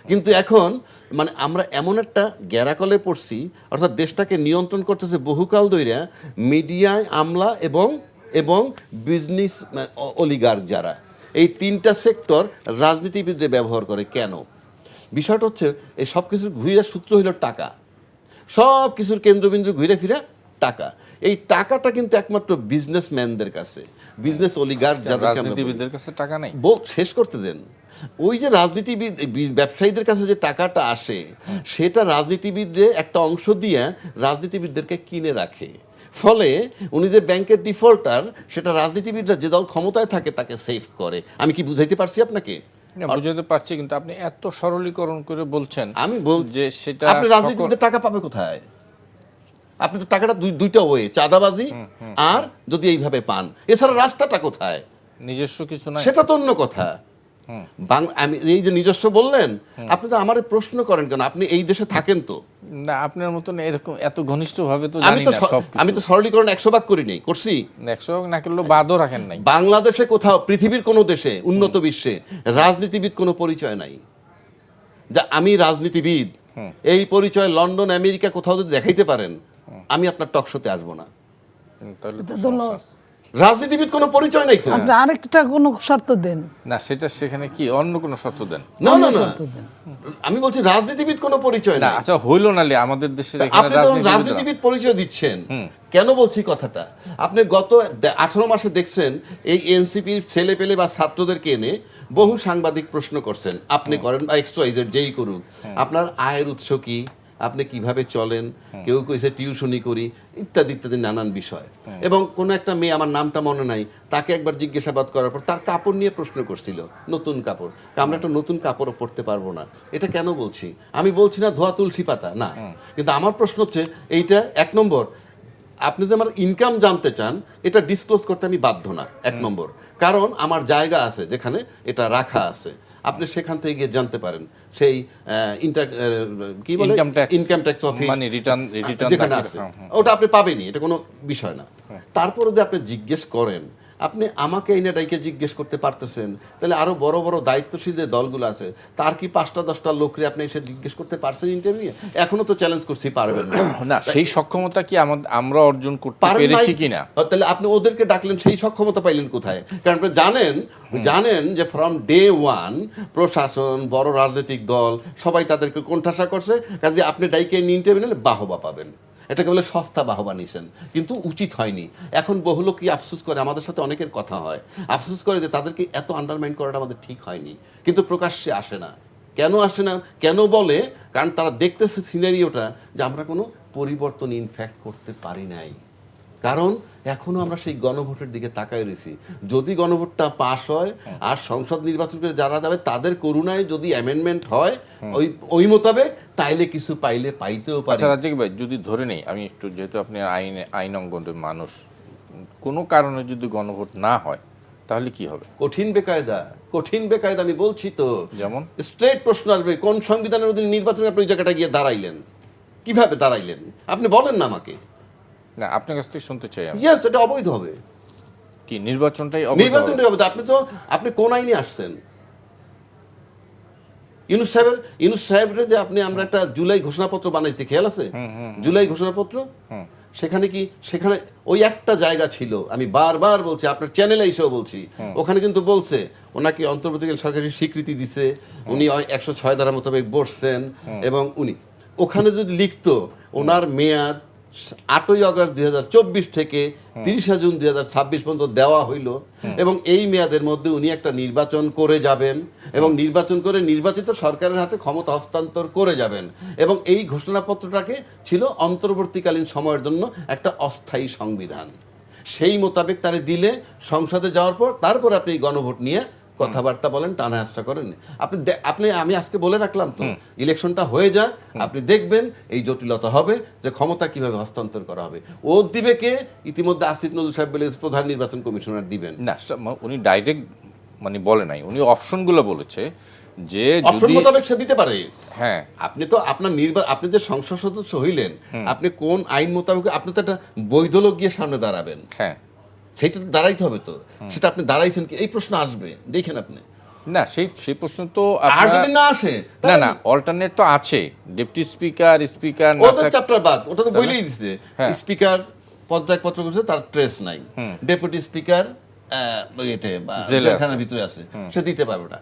কিন্তু এখন মানে আমরা এমন একটা গ্যারাকলে পড়ছি, অর্থাৎ দেশটাকে নিয়ন্ত্রণ করতেছে বহুকাল ধইরা মিডিয়ায় আমলা এবং বিজনেস অলিগার্ক যারা, এই তিনটা সেক্টর রাজনীতিবিদদের ব্যবহার করে। কেন? বিষয়টা হচ্ছে এই সব কিছুর ঘুরে সূত্র হইল টাকা, সব কিছুর কেন্দ্রবিন্দু ঘুরে ফিরে টাকা। এই টাকাটা কিন্তু একমাত্র বিজনেসম্যানদের কাছে, বিজনেস অলিগার্ক যাদেরকে আমরা বলি। রাজনীতিবিদদের কাছে টাকা নেই। শেষ করতে দেন। ওই যে রাজনীতিবিদ ব্যবসায়ীদের কাছে যে টাকাটা আসে, সেটা রাজনীতিবিদদের একটা অংশ দিয়ে রাজনীতিবিদদেরকে কিনে রাখে। ফলে উনি যে ব্যাংকের ডিফল্টার, সেটা রাজনীতিবিদরা যে দল ক্ষমতায় থাকে তাকে সেভ করে। আমি কি বুঝাইতে পারছি আপনাকে? বুঝতে পারছি, কিন্তু আপনি এত সরলীকরণ করে বলছেন। আমি যে সেটা আপনি রাজনীতিবিদদের টাকা পাবে কোথায়? আপনি তো টাকাটা দুইটা ওয়ে, চাঁদাবাজি আর যদি এইভাবে পান, এছাড়া রাস্তাটা কোথায়? নিজস্ব কিছু নাই, সেটা তো অন্য কথা। আমি এই যে নিজস্ব বললেন, আপনি তো আমারে প্রশ্ন করেন কেন? আপনি এই দেশে থাকেন তো? না, আপনার মতন এরকম এত ঘনিষ্ঠভাবে তো আমি জানি তো না সবকিছু। আমি তো সরলীকরণ 100 ভাগ করি নাই, করছি। 100 না করলেও বাদও রাখেন নাই। বাংলাদেশে কোথাও, পৃথিবীর কোনো দেশে, উন্নত বিশ্বে রাজনীতিবিদ কোনো পরিচয় নাই। যা আমি রাজনীতিবিদ এই পরিচয় লন্ডন আমেরিকা কোথাও যদি দেখাইতে পারেন, আমি আপনার টক শোতে আসবো না। তাহলে তো তো সমস্যা আছে। রাজনীতিবিদ কোনো পরিচয় নাই তো। আপনি আরেকটা কোনো শর্ত দেন। না, সেটা সেখানে কি অন্য কোনো শর্ত দেন? না না না, আমি বলছি রাজনীতিবিদ কোনো পরিচয় না, নাই। আচ্ছা হইলো নালে আমাদের দেশের এখানে আপনি যখন রাজনীতিবিদরা- রাজনীতিবিদ পরিচয় দিচ্ছেন, কেন বলছি কথাটা? আপনি গত 18 মাসে দেখছেন এই এনসিপির ছেলে পেলে বা ছাত্রদেরকে এনে বহু সাংবাদিক প্রশ্ন করছেন, আপনি করেন বা XYZ যেই করুক, আপনার আয়ের উৎস কি, আপনি কিভাবে চলেন, কেউ কইছে টিউশনি করি, ইত্যাদি ইত্যাদি নানান বিষয়। এবং কোনো একটা মেয়ে, আমার নামটা মনে নাই, তাকে একবার জিজ্ঞাসাবাদ করার পর তার কাপড় নিয়ে প্রশ্ন করছিল, নতুন কাপড়। আমরা একটা নতুন কাপড়ও পরতে পারবো না। এটা কেন বলছি? আমি বলছি না ধোয়া তুলসী পাতা না, কিন্তু আমার প্রশ্ন হচ্ছে এইটা। 1 নম্বর, আপনি যদি আমার ইনকাম জানতে চান, এটা ডিসক্লোজ করতে আমি বাধ্য না, 1 নম্বর। কারণ আমার জায়গা আছে যেখানে এটা রাখা আছে, আপনি সেখান থেকে গিয়ে জানতে পারেন। সেই কি বলে, ইনকাম ট্যাক্স অফিস, মানে রিটার্ন যেখানে আছে, ওটা আপনি পাবেনই, এটা কোনো বিষয় না। তারপরে যদি আপনি জিজ্ঞেস করেন, আপনি আমাকে এই ডাইকে জিজ্ঞেস করতে পারতেছেন, তাহলে আরো বড় বড় দায়িত্বশীল যে দলগুলো আছে, তার কি 5টা-10টা লোকরে আপনি এসে জিজ্ঞেস করতে পারছেন ইন্টারভিউ? এখনো তো চ্যালেঞ্জ করছি, পারবেন না। না, সেই সক্ষমতা কি আমরা অর্জন করতে পারেন পেরেছি নাই? কিনা? তাহলে আপনি ওদেরকে ডাকলেন, সেই সক্ষমতা পাইলেন কোথায়? কারণ আপনি জানেন যে ফ্রম ডে 1 প্রশাসন, বড় রাজনৈতিক দল সবাই তাদেরকে কোণঠাসা করছে। কাজে আপনি ডাইকে ইন্টারভিউ নিলে বাহবা পাবেন। এটাকে বলে সস্তা বাহবা নিছেন, কিন্তু উচিত হয়নি। এখন বহু লোক কি আফসোস করে, আমাদের সাথে অনেকের কথা হয়, আফসোস করে যে তাদেরকে এত আন্ডারমাইন করাটা আমাদের ঠিক হয়নি, কিন্তু প্রকাশ্যে আসে না। কেন আসে না? কেন বলে? কারণ তারা দেখতেছে সিনারিওটা যে আমরা কোনো পরিবর্তন ইনফ্যাক্ট করতে পারি নাই। কারণ এখনো আমরা সেই গণভোটের দিকে তাকায় রয়েছি। যদি গণভোটটা পাস হয় আর সংসদ নির্বাচন করে যারা যাবে তাদের করুণায় যদি অ্যামেন্ডমেন্ট হয় ওই মোতাবেক, তাইলে কিছু পাইলে পাইতেও পারে। আচ্ছা রাজ্জাক ভাই, যদি ধরে নেই, আমি একটু, যেহেতু আপনি আইন অঙ্গনের মানুষ, কোনো কারণে যদি গণভোট না হয় তাহলে কি হবে? কঠিন বেকায়দা আমি বলছি তো। যেমন স্ট্রেট প্রশ্ন আসবে, কোন সংবিধানের অধীনে নির্বাচনে আপনি ওই জায়গাটা গিয়ে দাঁড়াইলেন, কিভাবে দাঁড়াইলেন? আপনি বলেন না আমাকে। না, আপনার কাছ থেকে শুনতে চাই আমি। ইয়েস, এটা অবৈধ হবে। কি নির্বাচনটাই অবৈধ হবে? নির্বাচনটাই অবৈধ। আপনি কোন আইনে আসছেন? ইউনূস সাহেবের যে আমরা একটা জুলাই ঘোষণাপত্র বানাইছি, খেয়াল আছে? জুলাই ঘোষণাপত্র, সেখানে ওই একটা জায়গা ছিল, আমি বারবার বলছি, আপনার চ্যানেলে এসেও বলছি, ওখানে কিন্তু বলছে ওনাকে অন্তর্বর্তীকালীন সরকারের স্বীকৃতি দিছে, উনি 106 ধারা মোতাবেক বসছেন, এবং উনি ওখানে যদি লিখতো ওনার মেয়াদ 8ই আগস্ট 2024 থেকে 30 জুন 2026 পর্যন্ত দেওয়া হইল, এবং এই মেয়াদের মধ্যে উনি একটা নির্বাচন করে যাবেন, এবং নির্বাচন করে নির্বাচিত সরকারের হাতে ক্ষমতা হস্তান্তর করে যাবেন, এবং এই ঘোষণাপত্রটাকে ছিল অন্তর্বর্তীকালীন সময়ের জন্য একটা অস্থায়ী সংবিধান। সেই মোতাবেক তারে দিলে সংসদে যাওয়ার পর তারপর আপনি গণভোট নিয়ে কথাবার্তা বলেন, টানা হাসটা করেন। আমি আজকে বলে রাখলাম তো, ইলেকশনটা হয়ে যাক, আপনি দেখবেন এই জটিলতা হবে যে ক্ষমতা কিভাবে হস্তান্তর করা হবে। ও দিবে কে? ইতিমধ্যে আসিফ নজরুল সাহেব বলে প্রধান নির্বাচন কমিশনার দিবেন। না, উনি ডাইরেক্ট মানে বলে নাই, উনি অপশনগুলো বলেছে যে অপশন যদি মোতাবেক সে দিতে পারে। হ্যাঁ আপনি তো আপনার আপনি যে সংসদ সদস্য হইলেন, আপনি কোন আইন মোতাবেক আপনি তো একটা বৈধ লোক গিয়ে সামনে দাঁড়াবেন, হ্যাঁ সেইটা তো দাঁড়াইতে হবে। তো সেটা আপনি দাঁড়াইছেন কি, এই প্রশ্ন আসবে, দেখেন আপনি। না সেই প্রশ্ন তো আর আপনার- যদি না আসে না না অল্টারনেট তো আছে, ডেপুটি স্পিকার স্পিকার না ওটা থাক- চ্যাপ্টার বাদ, ওটা তো বলেই দিচ্ছে। হ্যাঁ। স্পিকার পদত্যাগপত্র করছে, তার ট্রেস নাই। ডেপুটি স্পিকার এতে জেলে আছে। জেলখানার ভিতরে আছে, সে দিতে পারবে না।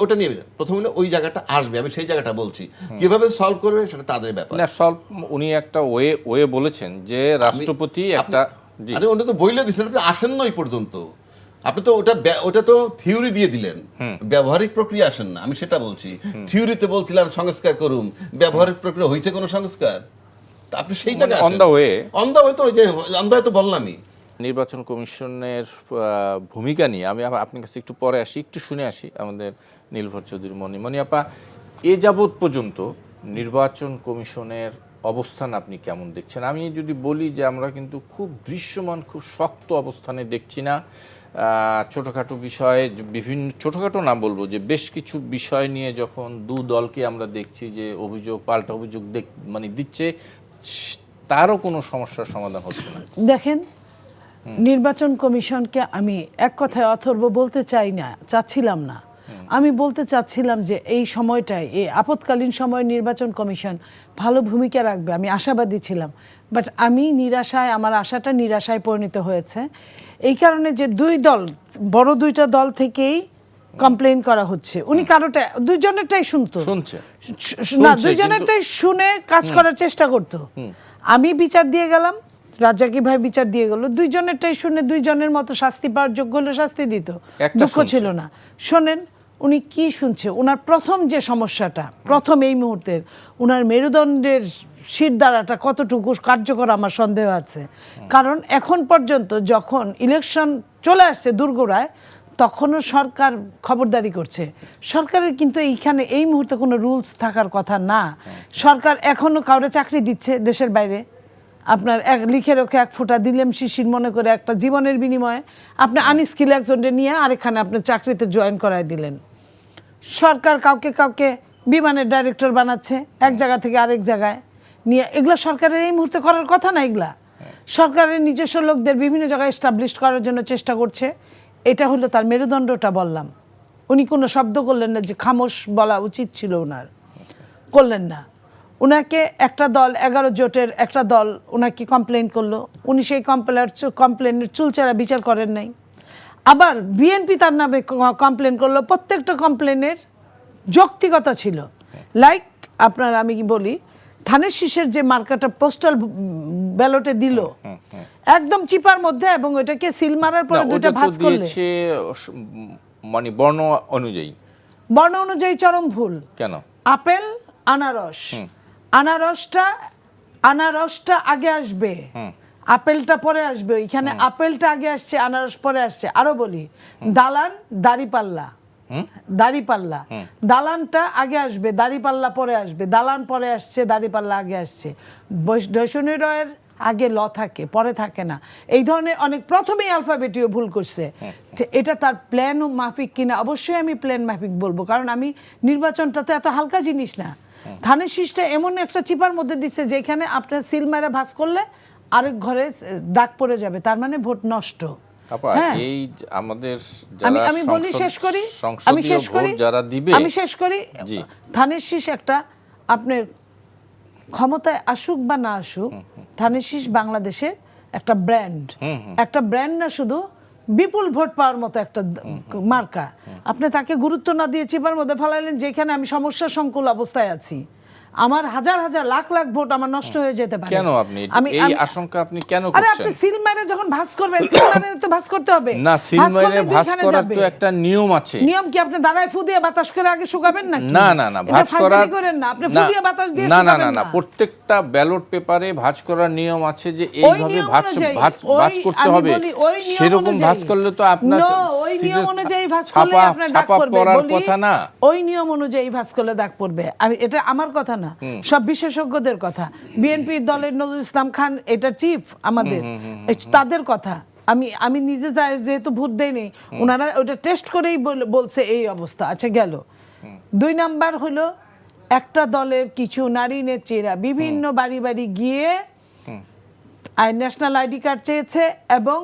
ওটা নিয়ে প্রথম হলে ওই জায়গাটা আসবে, আমি সেই জায়গাটা বলছি। কিভাবে সলভ করবে সেটা তাদের ব্যাপার। না সলভ উনি একটা ওয়ে বলেছেন যে রাষ্ট্রপতি একটা জি আরে ওটা তো বইলে দিচ্ছেন, আপনি আসেন না ওই পর্যন্ত। আপনি তো ওটা তো থিওরি দিয়ে দিলেন, ব্যবহারিক প্রক্রিয়া আসেন না। আমি সেটা বলছি, থিওরিতে বলছিলাম সংস্কার করুন, ব্যবহারিক প্রক্রিয়া হয়েছে কোনো সংস্কার? তা আপনি সেই জায়গায় on the way। On the way তো ওই যে অন দা ওয়ে তো বললামই। নির্বাচন কমিশনের ভূমিকা নিয়ে আমি আপনার কাছে একটু পরে আসি, একটু শুনে আসি আমাদের নীলভর চৌধুরী মনি আপা, এ যাবৎ পর্যন্ত নির্বাচন কমিশনের অবস্থান আপনি কেমন দেখছেন? আমি যদি বলি যে আমরা কিন্তু খুব দৃশ্যমান, খুব শক্ত অবস্থানে দেখছি না। ছোটোখাটো বিষয়ে বিভিন্ন ছোটোখাটো না বলবো যে বেশ কিছু বিষয় নিয়ে যখন দু দলকে আমরা দেখছি যে অভিযোগ পাল্টা অভিযোগ মানে দিচ্ছে, তারও কোনো সমস্যার সমাধান হচ্ছে না। দেখেন, নির্বাচন কমিশনকে আমি এক কথায় অথর্ব বলতে চাচ্ছিলাম না। আমি বলতে চাচ্ছিলাম যে এই সময়টায়, এই আপৎকালীন সময়ে নির্বাচন কমিশন ভালো ভূমিকা রাখবে, আমি আশাবাদী ছিলাম। বাট আমি নিরাশায়, আমার আশাটা নিরাশায় পরিণত হয়েছে। এই কারণে যে বড় দুইটা দল থেকেই কমপ্লেন করা হচ্ছে। উনি কারোটা, দুইজনেরটাই শুনছে না, দুইজনেরটাই শুনে কাজ করার চেষ্টা করতো। আমি বিচার দিয়ে গেলাম, রাজ্জাকি ভাই বিচার দিয়ে গেল, দুইজনেরটাই শুনে দুইজনের মতো শাস্তি পাওয়ার যোগ্য হলে শাস্তি দিত, দুঃখ ছিল না। শোনেন উনি কি শুনছে, ওনার প্রথম যে সমস্যাটা, প্রথম এই মুহূর্তের ওনার মেরুদণ্ডের শিরদাঁড়াটা কতটুকু কার্যকর আমার সন্দেহ আছে। কারণ এখন পর্যন্ত যখন ইলেকশন চলে আসছে দুর্গোড়ায়, তখনও সরকার খবরদারি করছে। সরকারের কিন্তু এইখানে এই মুহূর্তে কোনো রুলস থাকার কথা না। সরকার এখনো কাউরে চাকরি দিচ্ছে দেশের বাইরে, আপনার লিখে রেখে এক ফোঁটা দিলেম শিশির মনে করে একটা জীবনের বিনিময়ে আপনি আনস্কিল একজনকে নিয়ে আরেকখানে আপনি চাকরিতে জয়েন করায় দিলেন। সরকার কাউকে বিমানের ডাইরেক্টর বানাচ্ছে এক জায়গা থেকে আরেক জায়গায় নিয়ে, এগুলা সরকারের এই মুহূর্তে করার কথা না। এগুলা সরকারের নিজস্ব লোকদের বিভিন্ন জায়গায় এস্টাবলিশ করার জন্য চেষ্টা করছে। এটা হলো তার মেরুদণ্ডটা বললাম। উনি কোনো শব্দ করলেন না যে খামোশ বলা উচিত ছিল, ওনার করলেন না। ওনাকে একটা দল, 11 জোটের একটা দল ওনাকে কমপ্লেন করলো, উনি সেই কমপ্লেনের চুলচেরা বিচার করেন নাই। আবার বিএনপি তার নামে কমপ্লেন করলো, প্রত্যেকটা কমপ্লেনের যৌক্তিকতা ছিল। লাইক আপনার, আমি কি বলি, ধানের শীষের যে মার্কাটা পোস্টাল ব্যালটে দিল একদম চিপার মধ্যে, এবং ওইটাকে সিল মারার পরে দুইটা ভাঁজ করলে মানে বর্ণ অনুযায়ী চরম ভুল। কেন? আপেল আনারস, আনারসটা আগে আসবে, আপেলটা পরে আসবে। ওইখানে আপেলটা আগে আসছে, আনারস পরে আসছে। আরো বলি, দালান দাড়িপাল্লা, দালানটা আগে আসবে, দাড়িপাল্লা পরে আসবে। দালান পরে আসছে, দাড়িপাল্লা আগে আসছে। বৈষ্ণবী রয়ের আগে ল থাকে, পরে থাকে না। এই ধরনের অনেক, প্রথমেই অ্যালফাবেটীয় ভুল করছে। এটা তার প্ল্যান মাফিক কিনা, অবশ্যই আমি প্ল্যান মাফিক বলবো, কারণ আমি নির্বাচনটা তো এত হালকা জিনিস না। ধানের শীষটা এমন একটা চিপার মধ্যে দিচ্ছে যেখানে আপনার সিল মেরে ভাঁজ করলে আরেক ঘরে দাগ পড়ে যাবে, তার মানে ভোট নষ্ট। এই আমাদের আমি বলি, শেষ করি, আমি শেষ করি। ধানের শীষ একটা, আপনার ক্ষমতায় আসুক বা না আসুক, ধানের শীষ বাংলাদেশে একটা ব্র্যান্ড, একটা ব্র্যান্ড না শুধু, বিপুল ভোট পাওয়ার মতো একটা মার্কা। আপনি তাকে গুরুত্ব না দিয়ে চিপার মধ্যে ফেলাইলেন, যেখানে আমি সমস্যা সংকুল অবস্থায় আছি, আমার হাজার হাজার লাখ লাখ ভোট আমার নষ্ট হয়ে যেতে পারে। কেন আপনি এই আশঙ্কা আপনি কেন করছেন? আরে আপনি সিল মেরে যখন ভাঁজ করবেন, সিল মেরে তো ভাঁজ করতে হবে না, সিল মেরে ভাঁজ করার তো একটা নিয়ম আছে। নিয়ম কি আপনি দাঁড়ায় ফু দিয়ে বাতাস করে আগে শুকাবেন নাকি? না না না, ভাঁজ করার করেন না, আপনি ফু দিয়ে বাতাস দিয়ে না শুকাবেন না না, প্রত্যেকটা ব্যালট পেপারে ভাঁজ করার নিয়ম আছে যে এইভাবে ভাঁজ করতে হবে। সেরকম ভাঁজ করলে তো আপনার ওই নিয়ম অনুযায়ী ভাঁজ করলে আপনার দাগ পড়বে, কথা না। ওই নিয়ম অনুযায়ী ভাঁজ করলে দাগ পড়বে। আমি এটা আমার কথা না, সব বিশেষজ্ঞদের কথা। বিএনপির দলের নজরুল ইসলাম খান, এটা চিফ আমাদের, তাদের কথা। আমি নিজে যেহেতু ভোট দেইনি, ওনারা ওটা টেস্ট করেই বলছে এই অবস্থা। আচ্ছা গেল, 2 নাম্বার হলো একটা দলের কিছু নারী নেত্রীরা বিভিন্ন বাড়ি বাড়ি গিয়ে ন্যাশনাল আইডি কার্ড চেয়েছে এবং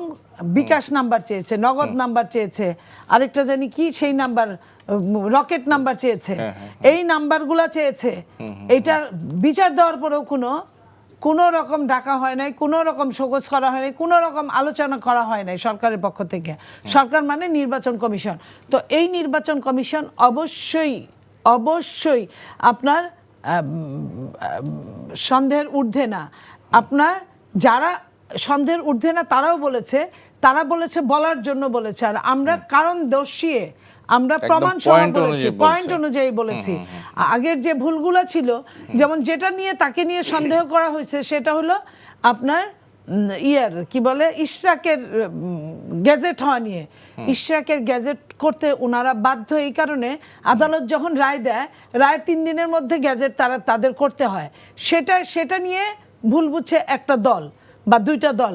বিকাশ নাম্বার চেয়েছে, নগদ নাম্বার চেয়েছে, আরেকটা জানি কি সেই নাম্বার, রকেট নাম্বার চেয়েছে, এই নাম্বারগুলো চেয়েছে। এইটার বিচার দেওয়ার পরেও কোনো রকম ডাকা হয় নাই, কোনো রকম শোকজ করা হয় নাই, কোনো রকম আলোচনা করা হয় নাই সরকারের পক্ষ থেকে। সরকার মানে নির্বাচন কমিশন। তো এই নির্বাচন কমিশন অবশ্যই আপনার সন্দেহের ঊর্ধ্বে না। আপনার যারা সন্দেহের ঊর্ধ্বে না তারা বলেছে বলার জন্য বলেছে, আর আমরা কারণ দর্শিয়ে আমরা প্রমাণ সহ বলেছি, পয়েন্ট অনুযায়ী বলেছি। আগের যে ভুলগুলো ছিল, যেমন যেটা নিয়ে তাকে নিয়ে সন্দেহ করা হয়েছে সেটা হলো আপনার কি বলে ইশরাকের গ্যাজেট হওয়া নিয়ে। ইশরাকের গ্যাজেট করতে ওনারা বাধ্য এই কারণে, আদালত যখন রায় দেয়, রায়ের 3 দিনের মধ্যে গ্যাজেট তাদের করতে হয়। সেটা নিয়ে ভুল বুঝছে একটা দল বা 2টা দল,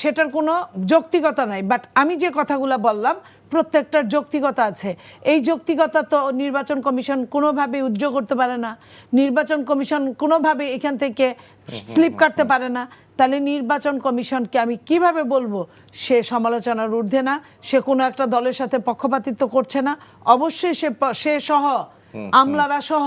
সেটার কোনো যৌক্তিকতা নাই। বাট আমি যে কথাগুলো বললাম প্রত্যেকটার যৌক্তিকতা আছে। এই যৌক্তিকতা তো নির্বাচন কমিশন কোনোভাবে উদ্যোগ করতে পারে না, নির্বাচন কমিশন কোনোভাবে এখান থেকে স্লিপ কাটতে পারে না। তাহলে নির্বাচন কমিশনকে আমি কিভাবে বলবো সে সমালোচনার ঊর্ধ্বে না, সে কোনো একটা দলের সাথে পক্ষপাতিত্ব করছে না। অবশ্যই সে সহ আমলারা সহ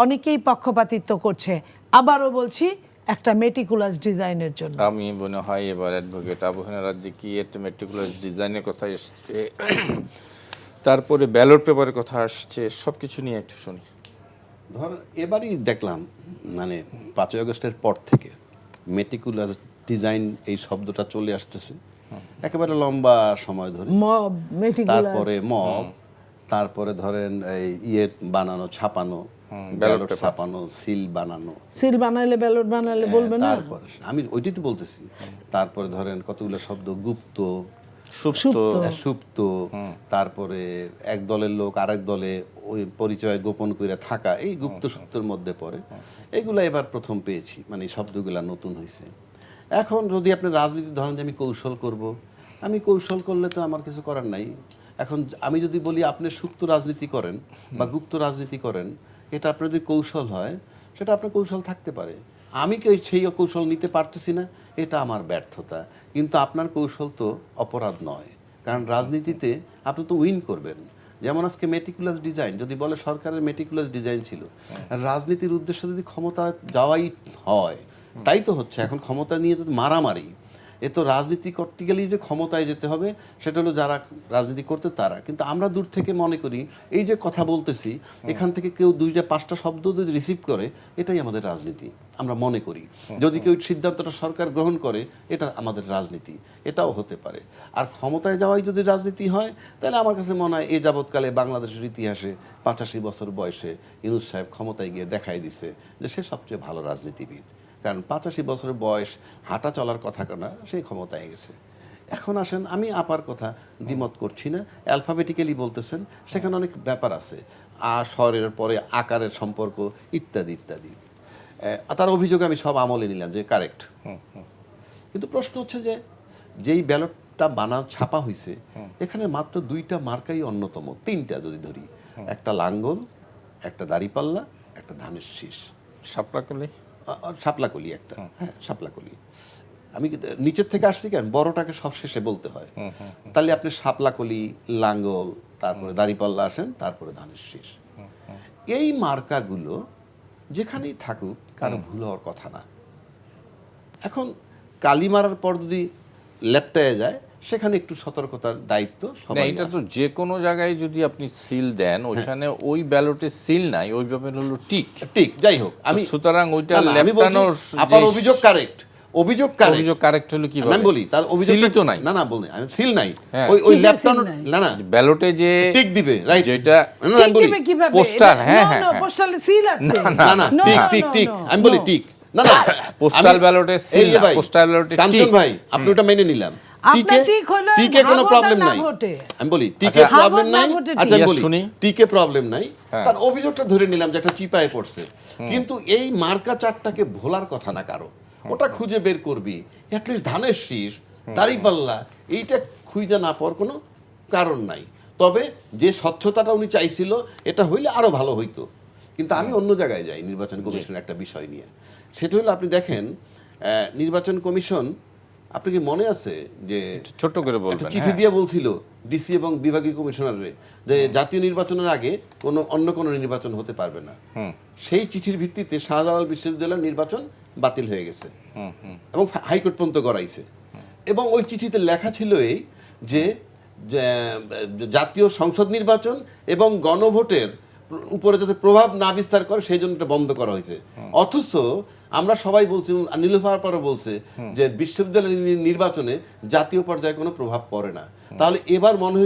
অনেকেই পক্ষপাতিত্ব করছে। আবারও বলছি, একটা মেটিকুলাস ডিজাইনের জন্য। আমি মনে হয় এবার অ্যাডভোকেট আবু হেনা রাজ্জাকি একটা মেটিকুলাস ডিজাইনের কথা এসছে, তারপরে ব্যালট পেপারের কথা আসছে, সবকিছু নিয়ে একটু শুনি। ধর এবারই দেখলাম মানে 5ই আগস্টের পর থেকে মেটিকুলাস ডিজাইন এই শব্দটা চলে আসতেছে একেবারে লম্বা সময় ধরে। মব, মেটিকুলাস, তারপরে মব, তারপরে ধরেন এই বানানো, ছাপানো, ব্যালট ছাপানো, সিল বানানো, সিল বানাইলে ব্যালট বানাইলে বলবে না। তারপর আমি ওইটাই তো বলতেছি। তারপরে ধরেন কতগুলো শব্দ, গুপ্ত, সুপ্ত, তারপরে এক দলের লোক আরেক দলে ওই পরিচয় গোপন করে থাকা, এই গুপ্ত সুপ্তর মধ্যে পড়ে। এগুলা এবার প্রথম পেয়েছি, মানে এই শব্দগুলা নতুন হয়েছে। এখন যদি আপনি রাজনীতি ধরেন যে আমি কৌশল করব, আমি কৌশল করলে তো আমার কিছু করার নাই। এখন আমি যদি বলি আপনি সুপ্ত রাজনীতি করেন বা গুপ্ত রাজনীতি করেন, এটা আপনার যদি কৌশল হয়, সেটা আপনার কৌশল থাকতে পারে। আমি সেই কৌশল নিতে পারতেছি না, এটা আমার ব্যর্থতা। কিন্তু আপনার কৌশল তো অপরাধ নয়, কারণ রাজনীতিতে আপনি তো উইন করবেন। যেমন আজকে মেটিকুলাস ডিজাইন যদি বলে সরকারের মেটিকুলাস ডিজাইন ছিল, রাজনীতির উদ্দেশ্য যদি ক্ষমতা যাওয়াই হয়, তাই তো হচ্ছে। এখন ক্ষমতা নিয়ে তো মারামারি। এ তো রাজনীতি করতে গেলেই যে ক্ষমতায় যেতে হবে, সেটা হলো যারা রাজনীতি করতে তারা। কিন্তু আমরা দূর থেকে মনে করি এই যে কথা বলতেছি, এখান থেকে কেউ 2-5টা শব্দ যদি রিসিভ করে, এটাই আমাদের রাজনীতি আমরা মনে করি। যদি কেউ সিদ্ধান্তটা সরকার গ্রহণ করে, এটা আমাদের রাজনীতি, এটাও হতে পারে। আর ক্ষমতায় যাওয়াই যদি রাজনীতি হয়, তাহলে আমার কাছে মনে হয় এই যাবৎকালে বাংলাদেশের ইতিহাসে 85 বছর বয়সে ইউনূস সাহেব ক্ষমতায় গিয়ে দেখাই দিছে যে সে সবচেয়ে ভালো রাজনীতিবিদ। কারণ 85 বছরের বয়স, হাঁটা চলার কথা না, সেই ক্ষমতায় গেছে। এখন আসেন, আমি আপার কথা দ্বিমত করছি না। অ্যালফাবেটিক্যালি বলতেছেন, সেখানে অনেক ব্যাপার আছে, স্বরের পরে আকারের সম্পর্ক ইত্যাদি ইত্যাদি। তার অভিযোগ আমি সব আমলে নিলাম যে কারেক্ট। কিন্তু প্রশ্ন হচ্ছে যে যেই ব্যালটটা ছাপা হয়েছে, এখানে মাত্র 2টা মার্কাই অন্যতম, 3টা যদি ধরি, একটা লাঙ্গল, একটা দাড়িপাল্লা, একটা ধানের শীষ, শাপলাকলি একটা, হ্যাঁ শাপলাকলি। আমি নিচের থেকে আসছি কেন, বড়টাকে সব শেষে বলতে হয়। তাহলে আপনি শাপলাকলি, লাঙ্গল, তারপরে দাড়িপাল্লা আসেন, তারপরে ধানের শীষ। এই মার্কাগুলো যেখানেই থাকুক কারো ভুল হওয়ার কথা না। এখন কালি মারার পর যদি লেপটায় যায়, সেখানে একটু সতর্কতার দায়িত্ব সবাই। এটা তো যে কোনো জায়গায় যদি আপনি সিল দেন, ওইখানে ওই ব্যালটে সিল নাই, ওই ব্যাপারে হলো টিক। যাই হোক, আমি সুতরাং ওইটা আমি বলছি আপনার অভিযোগ কারেক্ট। অভিযোগ কারেক্ট হলো কি আমি বলি তার অভিযোগ তো নাই। না বলনি আমি, সিল নাই, ওই লেফটানো না ব্যালটে যে টিক দিবে, রাইট, যেটা আমি বলি পোস্টাল, হ্যাঁ পোস্টালে সিল আছে, না টিক আমি বলি টিক, না পোস্টাল ব্যালটে সিল না, পোস্টাল ব্যালটে টিক। কাঞ্চন ভাই, আপনি ওটা মেনে নিলাম, টিকে কোনো প্রবলেম নাই। আমি বলি টিকে প্রবলেম নাই, আচ্ছা আমি বলি টিকে প্রবলেম নাই, তার অভিযোগটা ধরে নিলাম যে একটা চিপায় পড়ছে। কিন্তু এই মার্কা চারটাকে ভোলার কথা না কারো, ওটা খুঁজে বের করবি। অ্যাটলিস্ট ধানের শীষ, দাড়িপাল্লা, এইটা খুঁজে না পাওয়ার কোনো কারণ নাই। তবে যে স্বচ্ছতাটা উনি চাইছিল এটা হইলে আরো ভালো হইতো। কিন্তু আমি অন্য জায়গায় যাই নির্বাচন কমিশনের একটা বিষয় নিয়ে। সেটা হলো আপনি দেখেন নির্বাচন কমিশন, আপনি কি মনে আছে যে ছোট্ট করে একটা বলবেন। চিঠি দিয়ে বলছিল ডিসি এবং বিভাগীয় কমিশনাররে যে জাতীয় নির্বাচনের আগে অন্য কোনো নির্বাচন হতে পারবে না। সেই চিঠির ভিত্তিতে শাহজালাল বিশ্ববিদ্যালয়ের নির্বাচন বাতিল হয়ে গেছে এবং হাইকোর্ট পর্যন্ত গড়াইছে। এবং ওই চিঠিতে লেখা ছিল এই যে জাতীয় সংসদ নির্বাচন এবং গণভোটের উপরে যাতে প্রভাব না বিস্তার করে সেই জন্য এটা বন্ধ করা হয়েছে। অথচ আমরা সবাই বলছি, নীলুফার পরও বলছে যে বিশ্ববিদ্যালয় নির্বাচনে জাতীয় পর্যায়ে কোনো প্রভাব পড়ে না। তাহলে এবার মনে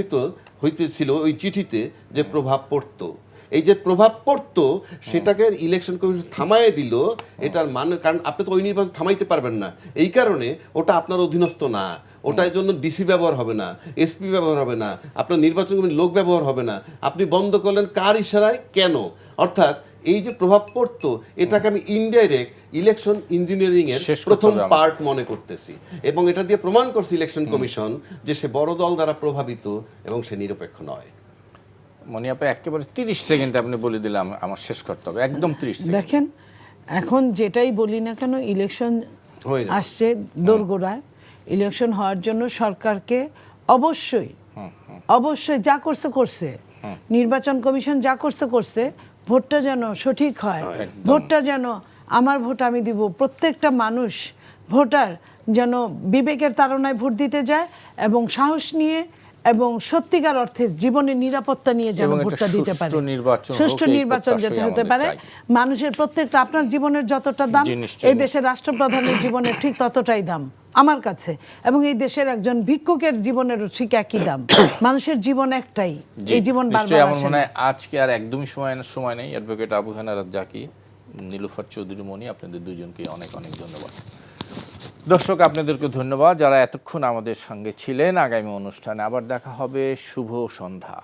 হইতেছিল ওই চিঠিতে যে প্রভাব পড়তো। এই যে প্রভাব পড়তো সেটাকে ইলেকশন কমিশন থামাইয়ে দিল। এটার মানে কারণ আপনি তো ওই নির্বাচন থামাইতে পারবেন না, এই কারণে ওটা আপনার অধীনস্থ না, ওটার জন্য ডিসি ব্যবহার হবে না, এসপি ব্যবহার হবে না, আপনার নির্বাচন কমিটির লোক ব্যবহার হবে না। আপনি বন্ধ করলেন কার ইশারায়, কেন? অর্থাৎ এই যে প্রভাব পড়তো এটাকে আমি ইনডাইরেক্ট ইলেকশন ইঞ্জিনিয়ারিং এর প্রথম পার্ট মনে করতেছি। এবং এটা দিয়ে প্রমাণ করছে ইলেকশন কমিশন যে সে বড় দল দ্বারা প্রভাবিত এবং সে নিরপেক্ষ নয়। মনি আপা একেবারে 30 সেকেন্ডে আপনি বলে দিলাম, আমার শেষ করতে হবে একদম 30 সেকেন্ড। দেখেন এখন যেটাই বলি না কেন, ইলেকশন আসছে দোরগোড়ায়। ইলেকশন হওয়ার জন্য সরকারকে অবশ্যই যা করছে নির্বাচন কমিশন যা করছে, ভোটটা যেন সঠিক হয়, ভোটটা যেন আমার ভোট আমি দিব, প্রত্যেকটা মানুষ ভোটার যেন বিবেকের তাড়নায় ভোট দিতে যায় এবং সাহস নিয়ে এবং সত্যিকার অর্থে জীবনের নিরাপত্তা নিয়ে যেন ভোটটা দিতে পারে। সুষ্ঠু নির্বাচন যাতে হতে পারে। মানুষের প্রত্যেকটা, আপনার জীবনের যতটা দাম এই দেশের রাষ্ট্রপ্রধানের জীবনের ঠিক ততটাই দাম আমার কাছে, এবং এই দেশের একজন ভিক্ষুকের জীবনেরও ঠিক একই দাম। মানুষের জীবন একটাই, এই জীবন বারবার আমার মনে হয় আজকে আর একদমই সময় নেই। অ্যাডভোকেট আবু হানা রাজ্জাকি, নীলুফার চৌধুরী মনি, আপনাদের দুজনকে অনেক অনেক ধন্যবাদ। দর্শক আপনাদেরকে ধন্যবাদ যারা এতক্ষণ আমাদের সঙ্গে ছিলেন। আগামী অনুষ্ঠানে আবার দেখা হবে। শুভ সন্ধ্যা।